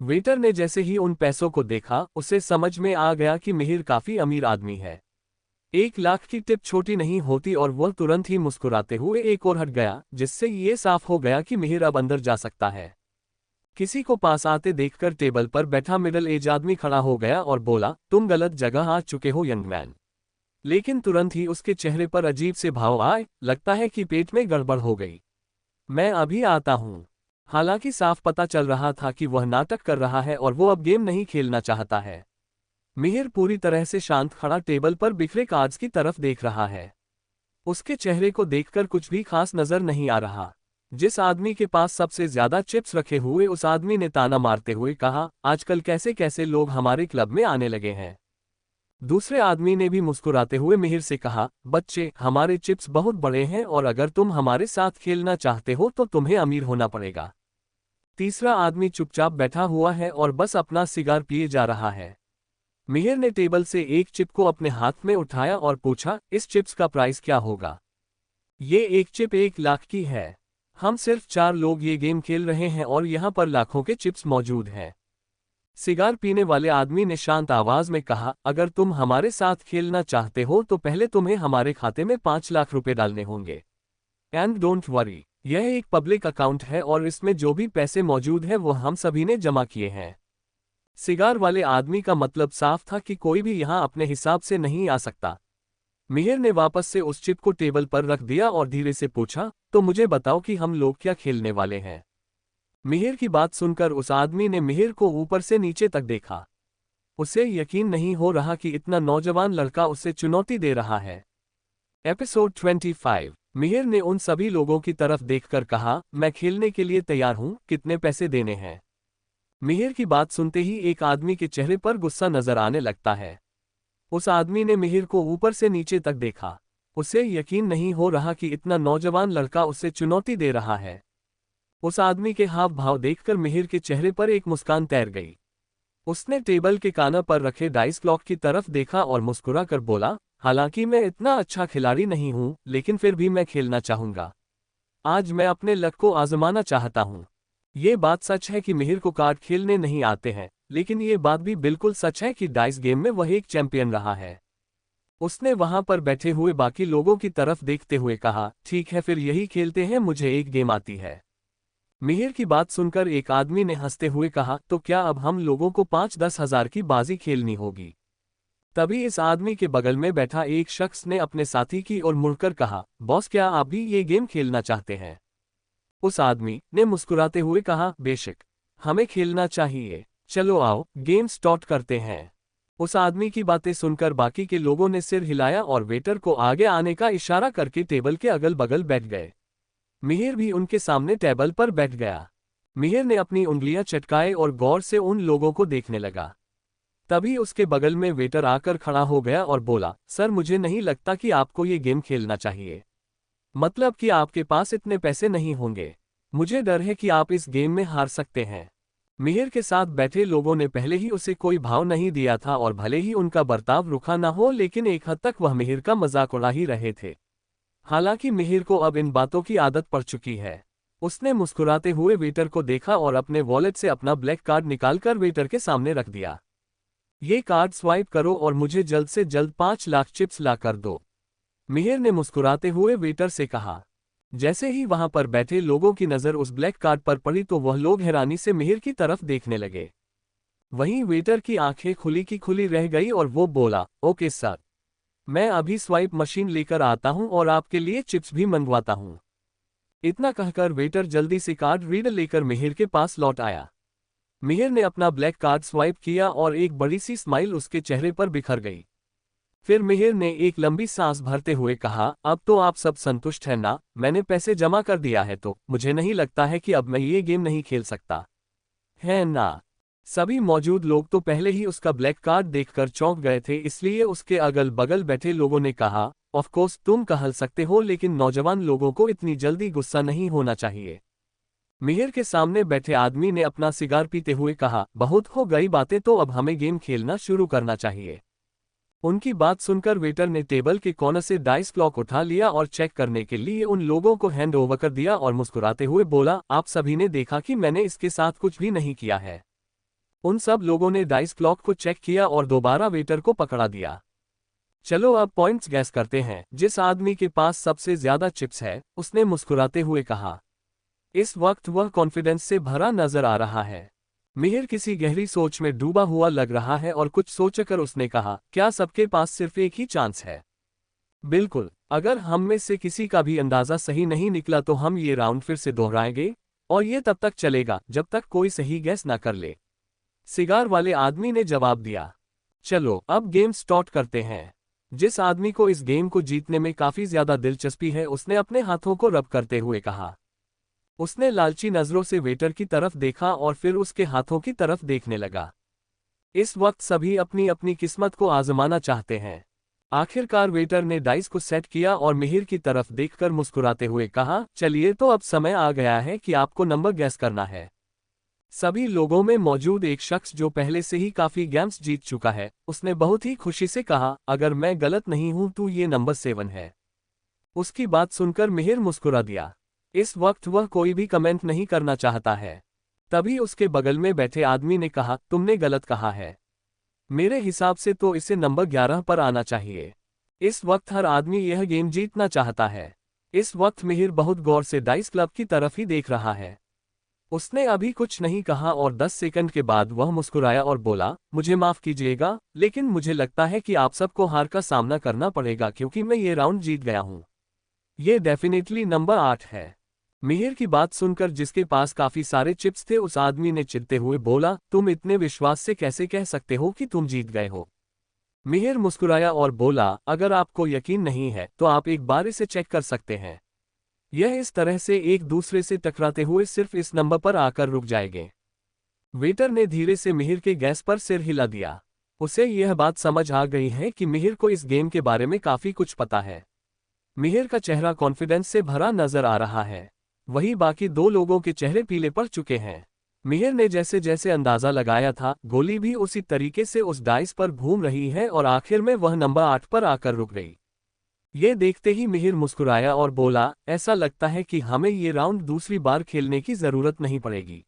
S1: वेटर ने जैसे ही उन पैसों को देखा उसे समझ में आ गया कि मिहिर काफी अमीर आदमी है। 1 लाख की टिप छोटी नहीं होती और वह तुरंत ही मुस्कुराते हुए एक और हट गया, जिससे ये साफ हो गया कि मिहिर अब अंदर जा सकता है। किसी को पास आते देखकर टेबल पर बैठा मिडल एज आदमी खड़ा हो गया और बोला, तुम गलत जगह आ चुके हो यंग मैन। लेकिन तुरंत ही उसके चेहरे पर अजीब से भाव आए, लगता है कि पेट में गड़बड़ हो गई। मैं अभी आता हूँ। हालांकि साफ पता चल रहा था कि वह नाटक कर रहा है और वो अब गेम नहीं खेलना चाहता है। मिहिर पूरी तरह से शांत खड़ा टेबल पर बिखरे कार्ड्स की तरफ देख रहा है। उसके चेहरे को देखकर कुछ भी खास नजर नहीं आ रहा। जिस आदमी के पास सबसे ज्यादा चिप्स रखे हुए उस आदमी ने ताना मारते हुए कहा, आजकल कैसे कैसे लोग हमारे क्लब में आने लगे हैं। दूसरे आदमी ने भी मुस्कुराते हुए मिहिर से कहा, बच्चे, हमारे चिप्स बहुत बड़े हैं और अगर तुम हमारे साथ खेलना चाहते हो तो तुम्हें अमीर होना पड़ेगा। तीसरा आदमी चुपचाप बैठा हुआ है और बस अपना सिगार पिए जा रहा है। मिहिर ने टेबल से एक चिप को अपने हाथ में उठाया और पूछा, इस चिप्स का प्राइस क्या होगा? ये एक चिप 1 लाख की है। हम सिर्फ 4 लोग ये गेम खेल रहे हैं और यहाँ पर लाखों के चिप्स मौजूद हैं। सिगार पीने वाले आदमी ने शांत आवाज में कहा, अगर तुम हमारे साथ खेलना चाहते हो तो पहले तुम्हें हमारे खाते में 5 लाख रुपए डालने होंगे। एंड डोंट वरी, यह एक पब्लिक अकाउंट है और इसमें जो भी पैसे मौजूद हैं वो हम सभी ने जमा किए हैं। सिगार वाले आदमी का मतलब साफ था कि कोई भी यहाँ अपने हिसाब से नहीं आ सकता। मिहिर ने वापस से उस चिप को टेबल पर रख दिया और धीरे से पूछा, तो मुझे बताओ कि हम लोग क्या खेलने वाले हैं। मिहिर की बात सुनकर उस आदमी ने मिहिर को ऊपर से नीचे तक देखा। उसे यकीन नहीं हो रहा कि इतना नौजवान लड़का उसे चुनौती दे रहा है। एपिसोड 25। मिहिर ने उन सभी लोगों की तरफ देखकर कहा, मैं खेलने के लिए तैयार हूं, कितने पैसे देने हैं? मिहिर की बात सुनते ही एक आदमी के चेहरे पर गुस्सा नजर आने लगता है। उस आदमी ने मिहिर को ऊपर से नीचे तक देखा। उसे यकीन नहीं हो रहा कि इतना नौजवान लड़का उसे चुनौती दे रहा है। उस आदमी के हाव भाव देखकर मिहिर के चेहरे पर एक मुस्कान तैर गई। उसने टेबल के काना पर रखे डाइस क्लॉक की तरफ देखा और मुस्कुरा कर बोला, हालांकि मैं इतना अच्छा खिलाड़ी नहीं हूं, लेकिन फिर भी मैं खेलना चाहूंगा। आज मैं अपने लक को आजमाना चाहता हूं। ये बात सच है कि मिहिर को कार्ड खेलने नहीं आते हैं, लेकिन ये बात भी बिल्कुल सच है कि डाइस गेम में वह एक चैंपियन रहा है। उसने वहां पर बैठे हुए बाकी लोगों की तरफ देखते हुए कहा, ठीक है फिर यही खेलते हैं, मुझे एक गेम आती है। मिहिर की बात सुनकर एक आदमी ने हंसते हुए कहा, तो क्या अब हम लोगों को 5-10 हजार की बाजी खेलनी होगी? तभी इस आदमी के बगल में बैठा एक शख्स ने अपने साथी की ओर मुड़कर कहा, बॉस क्या आप भी ये गेम खेलना चाहते हैं? उस आदमी ने मुस्कुराते हुए कहा, बेशक, हमें खेलना चाहिए। चलो आओ, गेम स्टार्ट करते हैं। उस आदमी की बातें सुनकर बाकी के लोगों ने सिर हिलाया और वेटर को आगे आने का इशारा करके टेबल के अगल बगल बैठ गए। मिहिर भी उनके सामने टेबल पर बैठ गया। मिहिर ने अपनी उंगलियां चटकाए और गौर से उन लोगों को देखने लगा। तभी उसके बगल में वेटर आकर खड़ा हो गया और बोला, सर मुझे नहीं लगता कि आपको ये गेम खेलना चाहिए। मतलब कि आपके पास इतने पैसे नहीं होंगे। मुझे डर है कि आप इस गेम में हार सकते हैं। मिहिर के साथ बैठे लोगों ने पहले ही उसे कोई भाव नहीं दिया था और भले ही उनका बर्ताव रुखा न हो, लेकिन एक हद तक वह मिहिर का मजाक उड़ा ही रहे थे। हालांकि मिहिर को अब इन बातों की आदत पड़ चुकी है। उसने मुस्कुराते हुए वेटर को देखा और अपने वॉलेट से अपना ब्लैक कार्ड निकालकर वेटर के सामने रख दिया। ये कार्ड स्वाइप करो और मुझे जल्द से जल्द 5 लाख चिप्स ला कर दो, मिहिर ने मुस्कुराते हुए वेटर से कहा। जैसे ही वहां पर बैठे लोगों की नजर उस ब्लैक कार्ड पर पड़ी तो वह लोग हैरानी से मिहिर की तरफ देखने लगे। वहीं वेटर की आंखें खुली की खुली रह गई और वो बोला, ओके सर, मैं अभी स्वाइप मशीन लेकर आता हूं और आपके लिए चिप्स भी मंगवाता हूं। इतना कहकर वेटर जल्दी से कार्ड रीडर लेकर मिहिर के पास लौट आया। मिहिर ने अपना ब्लैक कार्ड स्वाइप किया और एक बड़ी सी स्माइल उसके चेहरे पर बिखर गई। फिर मिहिर ने एक लंबी सांस भरते हुए कहा, अब तो आप सब संतुष्ट हैं ना? मैंने पैसे जमा कर दिया है तो मुझे नहीं लगता है कि अब मैं ये गेम नहीं खेल सकता, है ना? सभी मौजूद लोग तो पहले ही उसका ब्लैक कार्ड देखकर चौंक गए थे, इसलिए उसके अगल बगल बैठे लोगों ने कहा, ऑफ कोर्स तुम कह सकते हो, लेकिन नौजवान लोगों को इतनी जल्दी गुस्सा नहीं होना चाहिए। मिहिर के सामने बैठे आदमी ने अपना सिगार पीते हुए कहा, बहुत हो गई बातें, तो अब हमें गेम खेलना शुरू करना चाहिए। उनकी बात सुनकर वेटर ने टेबल के कॉर्नर से डाइस क्लॉक उठा लिया और चेक करने के लिए उन लोगों को हैंड ओवर कर दिया और मुस्कुराते हुए बोला, आप सभी ने देखा कि मैंने इसके साथ कुछ भी नहीं किया है। उन सब लोगों ने डाइस क्लॉक को चेक किया और दोबारा वेटर को पकड़ा दिया। चलो अब पॉइंट्स गैस करते हैं। जिस आदमी के पास सबसे ज्यादा चिप्स है, उसने मुस्कुराते हुए कहा। इस वक्त वह कॉन्फिडेंस से भरा नजर आ रहा है। मिहिर किसी गहरी सोच में डूबा हुआ लग रहा है और कुछ सोचकर उसने कहा, क्या सबके पास सिर्फ एक ही चांस है? बिल्कुल, अगर हम में से किसी का भी अंदाजा सही नहीं निकला तो हम ये राउंड फिर से दोहराएंगे और ये तब तक चलेगा जब तक कोई सही गैस ना कर ले, सिगार वाले आदमी ने जवाब दिया। चलो अब गेम स्टार्ट करते हैं। जिस आदमी को इस गेम को जीतने में काफी ज्यादा दिलचस्पी है, उसने अपने हाथों को रब करते हुए कहा। उसने लालची नजरों से वेटर की तरफ देखा और फिर उसके हाथों की तरफ देखने लगा। इस वक्त सभी अपनी अपनी किस्मत को आजमाना चाहते हैं। आखिरकार वेटर ने डाइस को सेट किया और मिहिर की तरफ देखकर मुस्कुराते हुए कहा, चलिए तो अब समय आ गया है कि आपको नंबर गैस करना है। सभी लोगों में मौजूद एक शख्स जो पहले से ही काफी गेम्स जीत चुका है, उसने बहुत ही खुशी से कहा, अगर मैं गलत नहीं हूं तो ये नंबर 7 है। उसकी बात सुनकर मिहिर मुस्कुरा दिया। इस वक्त वह कोई भी कमेंट नहीं करना चाहता है। तभी उसके बगल में बैठे आदमी ने कहा, तुमने गलत कहा है। मेरे हिसाब से तो इसे नंबर 11 पर आना चाहिए। इस वक्त हर आदमी यह गेम जीतना चाहता है। इस वक्त मिहिर बहुत गौर से डाइस क्लब की तरफ ही देख रहा है। उसने अभी कुछ नहीं कहा और 10 सेकंड के बाद वह मुस्कुराया और बोला, मुझे माफ कीजिएगा, लेकिन मुझे लगता है कि आप सबको हार का सामना करना पड़ेगा क्योंकि मैं ये राउंड जीत गया हूं। ये डेफिनेटली नंबर 8 है। मिहिर की बात सुनकर जिसके पास काफी सारे चिप्स थे उस आदमी ने चिढ़ते हुए बोला, तुम इतने विश्वास से कैसे कह सकते हो कि तुम जीत गए हो। मिहिर मुस्कुराया और बोला, अगर आपको यकीन नहीं है तो आप एक बार इसे चेक कर सकते हैं। यह इस तरह से एक दूसरे से टकराते हुए सिर्फ इस नंबर पर आकर रुक जाएंगे। वेटर ने धीरे से मिहिर के गैस पर सिर हिला दिया। उसे यह बात समझ आ गई है कि मिहिर को इस गेम के बारे में काफी कुछ पता है। मिहिर का चेहरा कॉन्फिडेंस से भरा नजर आ रहा है। वही बाकी दो लोगों के चेहरे पीले पड़ चुके हैं। मिहिर ने जैसे जैसे अंदाजा लगाया था, गोली भी उसी तरीके से उस डाइस पर घूम रही है और आखिर में वह नंबर 8 पर आकर रुक गई। ये देखते ही मिहिर मुस्कुराया और बोला, ऐसा लगता है कि हमें ये राउंड दूसरी बार खेलने की जरूरत नहीं पड़ेगी।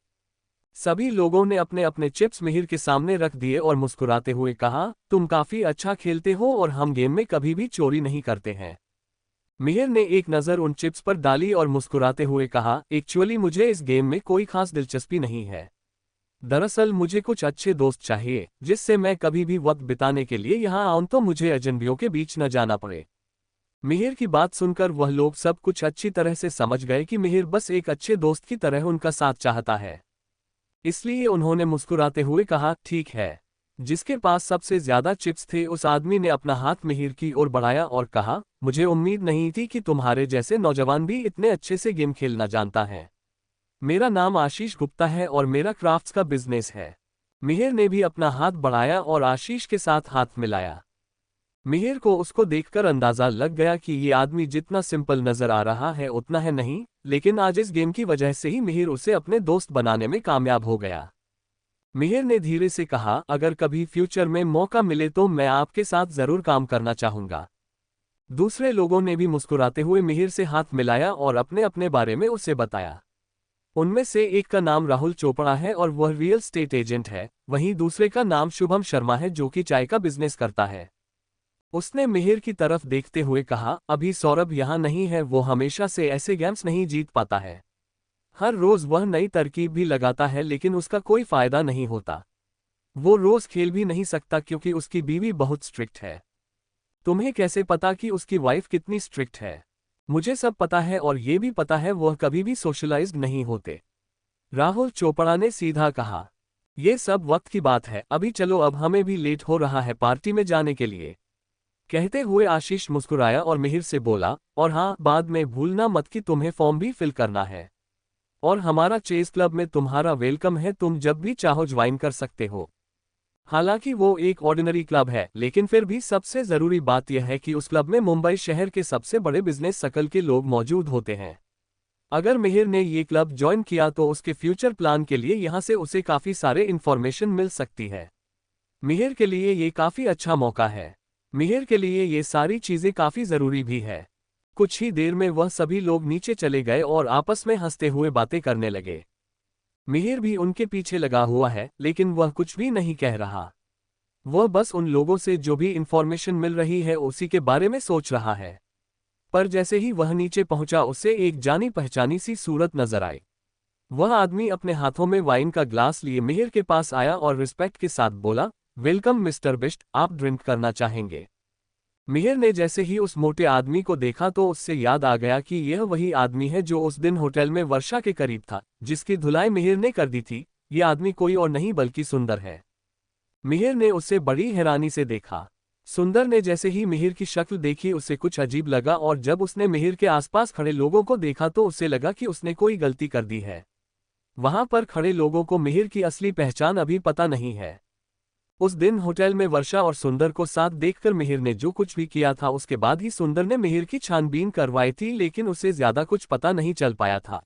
S1: सभी लोगों ने अपने अपने चिप्स मिहिर के सामने रख दिए और मुस्कुराते हुए कहा, तुम काफी अच्छा खेलते हो और हम गेम में कभी भी चोरी नहीं करते हैं। मिहिर ने एक नज़र उन चिप्स पर डाली और मुस्कुराते हुए कहा, एक्चुअली मुझे इस गेम में कोई खास दिलचस्पी नहीं है। दरअसल मुझे कुछ अच्छे दोस्त चाहिए जिससे मैं कभी भी वक्त बिताने के लिए यहाँ आऊं तो मुझे अजनबियों के बीच न जाना पड़े। मिहिर की बात सुनकर वह लोग सब कुछ अच्छी तरह से समझ गए कि मिहिर बस एक अच्छे दोस्त की तरह उनका साथ चाहता है। इसलिए उन्होंने मुस्कुराते हुए कहा, ठीक है। जिसके पास सबसे ज्यादा चिप्स थे उस आदमी ने अपना हाथ मिहिर की ओर बढ़ाया और कहा, मुझे उम्मीद नहीं थी कि तुम्हारे जैसे नौजवान भी इतने अच्छे से गेम खेलना जानता है। मेरा नाम आशीष गुप्ता है और मेरा क्राफ्ट्स का बिजनेस है। मिहिर ने भी अपना हाथ बढ़ाया और आशीष के साथ हाथ मिलाया। मिहिर को उसको देखकर अंदाजा लग गया कि ये आदमी जितना सिंपल नजर आ रहा है उतना है नहीं, लेकिन आज इस गेम की वजह से ही मिहिर उसे अपने दोस्त बनाने में कामयाब हो गया। मिहिर ने धीरे से कहा, अगर कभी फ्यूचर में मौका मिले तो मैं आपके साथ जरूर काम करना चाहूंगा। दूसरे लोगों ने भी मुस्कुराते हुए मिहिर से हाथ मिलाया और अपने अपने बारे में उसे बताया। उनमें से एक का नाम राहुल चोपड़ा है और वह रियल एस्टेट एजेंट है, वहीं दूसरे का नाम शुभम शर्मा है जो कि चाय का बिजनेस करता है। उसने मिहिर की तरफ देखते हुए कहा, अभी सौरभ यहाँ नहीं है, वो हमेशा से ऐसे गेम्स नहीं जीत पाता है। हर रोज वह नई तरकीब भी लगाता है लेकिन उसका कोई फायदा नहीं होता। वो रोज खेल भी नहीं सकता क्योंकि उसकी बीवी बहुत स्ट्रिक्ट है। तुम्हें कैसे पता कि उसकी वाइफ कितनी स्ट्रिक्ट है? मुझे सब पता है और ये भी पता है वह कभी भी सोशलाइज्ड नहीं होते। राहुल चोपड़ा ने सीधा कहा, ये सब वक्त की बात है, अभी चलो, अब हमें भी लेट हो रहा है पार्टी में जाने के लिए। कहते हुए आशीष मुस्कुराया और मिहिर से बोला, और हाँ, बाद में भूलना मत कि तुम्हें फॉर्म भी फिल करना है। और हमारा चेस क्लब में तुम्हारा वेलकम है, तुम जब भी चाहो ज्वाइन कर सकते हो। हालांकि वो एक ऑर्डिनरी क्लब है, लेकिन फिर भी सबसे जरूरी बात यह है कि उस क्लब में मुंबई शहर के सबसे बड़े बिजनेस सर्कल के लोग मौजूद होते हैं। अगर मिहिर ने ये क्लब ज्वाइन किया तो उसके फ्यूचर प्लान के लिए यहाँ से उसे काफी सारे इन्फॉर्मेशन मिल सकती है। मिहिर के लिए ये काफी अच्छा मौका है। मिहिर के लिए ये सारी चीजें काफी जरूरी भी है। कुछ ही देर में वह सभी लोग नीचे चले गए और आपस में हंसते हुए बातें करने लगे। मिहिर भी उनके पीछे लगा हुआ है, लेकिन वह कुछ भी नहीं कह रहा। वह बस उन लोगों से जो भी इंफॉर्मेशन मिल रही है उसी के बारे में सोच रहा है। पर जैसे ही वह नीचे पहुंचा उसे एक जानी पहचानी सी सूरत नजर आई। वह आदमी अपने हाथों में वाइन का ग्लास लिए मिहिर के पास आया और रिस्पेक्ट के साथ बोला, वेलकम मिस्टर बिष्ट, आप ड्रिंक करना चाहेंगे? मिहिर ने जैसे ही उस मोटे आदमी को देखा तो उससे याद आ गया कि यह वही आदमी है जो उस दिन होटल में वर्षा के करीब था, जिसकी धुलाई मिहिर ने कर दी थी। यह आदमी कोई और नहीं बल्कि सुंदर है। मिहिर ने उसे बड़ी हैरानी से देखा। सुंदर ने जैसे ही मिहिर की शक्ल देखी उसे कुछ अजीब लगा और जब उसने मिहिर के आसपास खड़े लोगों को देखा तो उसे लगा कि उसने कोई गलती कर दी है। वहां पर खड़े लोगों को मिहिर की असली पहचान अभी पता नहीं है। उस दिन होटल में वर्षा और सुंदर को साथ देखकर मिहिर ने जो कुछ भी किया था उसके बाद ही सुंदर ने मिहिर की छानबीन करवाई थी, लेकिन उसे ज्यादा कुछ पता नहीं चल पाया था।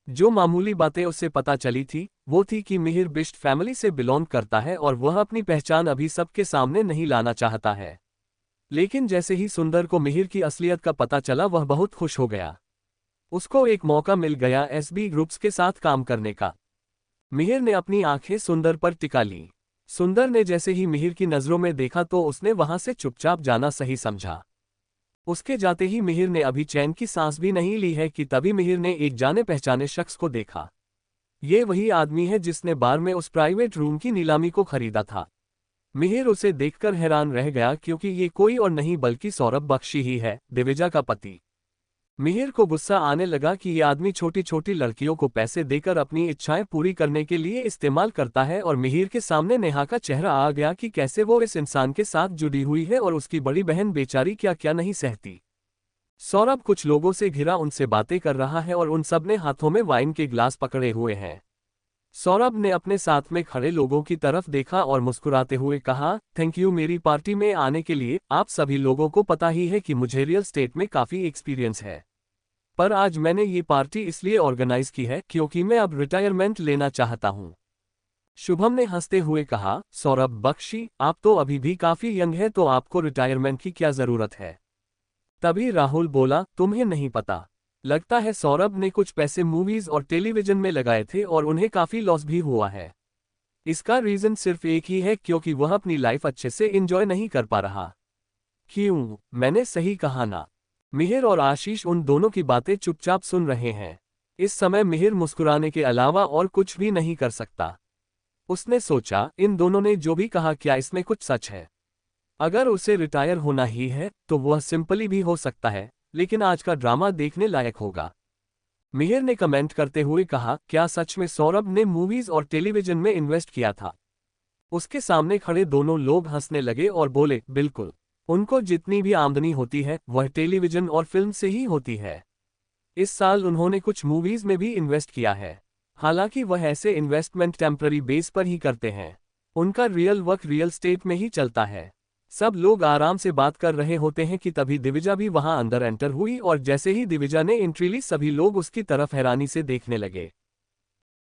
S1: जो मामूली बातें उसे पता चली थी वो थी कि मिहिर बिष्ट फैमिली से बिलोंग करता है और वह अपनी पहचान अभी सबके सामने नहीं लाना चाहता है। लेकिन जैसे ही सुंदर को मिहिर की असलियत का पता चला वह बहुत खुश हो गया। उसको एक मौका मिल गया एसबी ग्रुप्स के साथ काम करने का। मिहिर ने अपनी आंखें सुंदर पर टिका ली। सुंदर ने जैसे ही मिहिर की नजरों में देखा तो उसने वहां से चुपचाप जाना सही समझा। उसके जाते ही मिहिर ने अभी चैन की सांस भी नहीं ली है कि तभी मिहिर ने एक जाने पहचाने शख्स को देखा। ये वही आदमी है जिसने बार में उस प्राइवेट रूम की नीलामी को खरीदा था। मिहिर उसे देखकर हैरान रह गया क्योंकि ये कोई और नहीं बल्कि सौरभ बख्शी ही है, दिविजा का पति। मिहिर को गुस्सा आने लगा कि ये आदमी छोटी छोटी लड़कियों को पैसे देकर अपनी इच्छाएं पूरी करने के लिए इस्तेमाल करता है और मिहिर के सामने नेहा का चेहरा आ गया कि कैसे वो इस इंसान के साथ जुड़ी हुई है और उसकी बड़ी बहन बेचारी क्या क्या नहीं सहती। सौरभ कुछ लोगों से घिरा उनसे बातें कर रहा है और उन सब ने हाथों में वाइन के गिलास पकड़े हुए हैं। सौरभ ने अपने साथ में खड़े लोगों की तरफ देखा और मुस्कुराते हुए कहा, थैंक यू मेरी पार्टी में आने के लिए। आप सभी लोगों को पता ही है कि मुझे रियल एस्टेट में काफ़ी एक्सपीरियंस है, पर आज मैंने ये पार्टी इसलिए ऑर्गेनाइज की है क्योंकि मैं अब रिटायरमेंट लेना चाहता हूँ। शुभम ने हंसते हुए कहा, सौरभ बख्शी आप तो अभी भी काफ़ी यंग है तो आपको रिटायरमेंट की क्या ज़रूरत है। तभी राहुल बोला, तुम्हें नहीं पता। लगता है सौरभ ने कुछ पैसे मूवीज और टेलीविजन में लगाए थे और उन्हें काफ़ी लॉस भी हुआ है। इसका रीज़न सिर्फ एक ही है, क्योंकि वह अपनी लाइफ अच्छे से एंजॉय नहीं कर पा रहा। क्यों, मैंने सही कहा ना। मिहिर और आशीष उन दोनों की बातें चुपचाप सुन रहे हैं। इस समय मिहिर मुस्कुराने के अलावा और कुछ भी नहीं कर सकता। उसने सोचा, इन दोनों ने जो भी कहा क्या इसमें कुछ सच है। अगर उसे रिटायर होना ही है तो वह सिंपली भी हो सकता है, लेकिन आज का ड्रामा देखने लायक होगा। मिहिर ने कमेंट करते हुए कहा, क्या सच में सौरभ ने मूवीज और टेलीविजन में इन्वेस्ट किया था। उसके सामने खड़े दोनों लोग हंसने लगे और बोले, बिल्कुल, उनको जितनी भी आमदनी होती है वह टेलीविजन और फिल्म से ही होती है। इस साल उन्होंने कुछ मूवीज में भी इन्वेस्ट किया है। हालांकि वह ऐसे इन्वेस्टमेंट टेम्पररी बेस पर ही करते हैं। उनका रियल वर्क रियल स्टेट में ही चलता है। सब लोग आराम से बात कर रहे होते हैं कि तभी दिविजा भी वहां अंदर एंटर हुई और जैसे ही दिविजा ने एंट्री ली सभी लोग उसकी तरफ हैरानी से देखने लगे।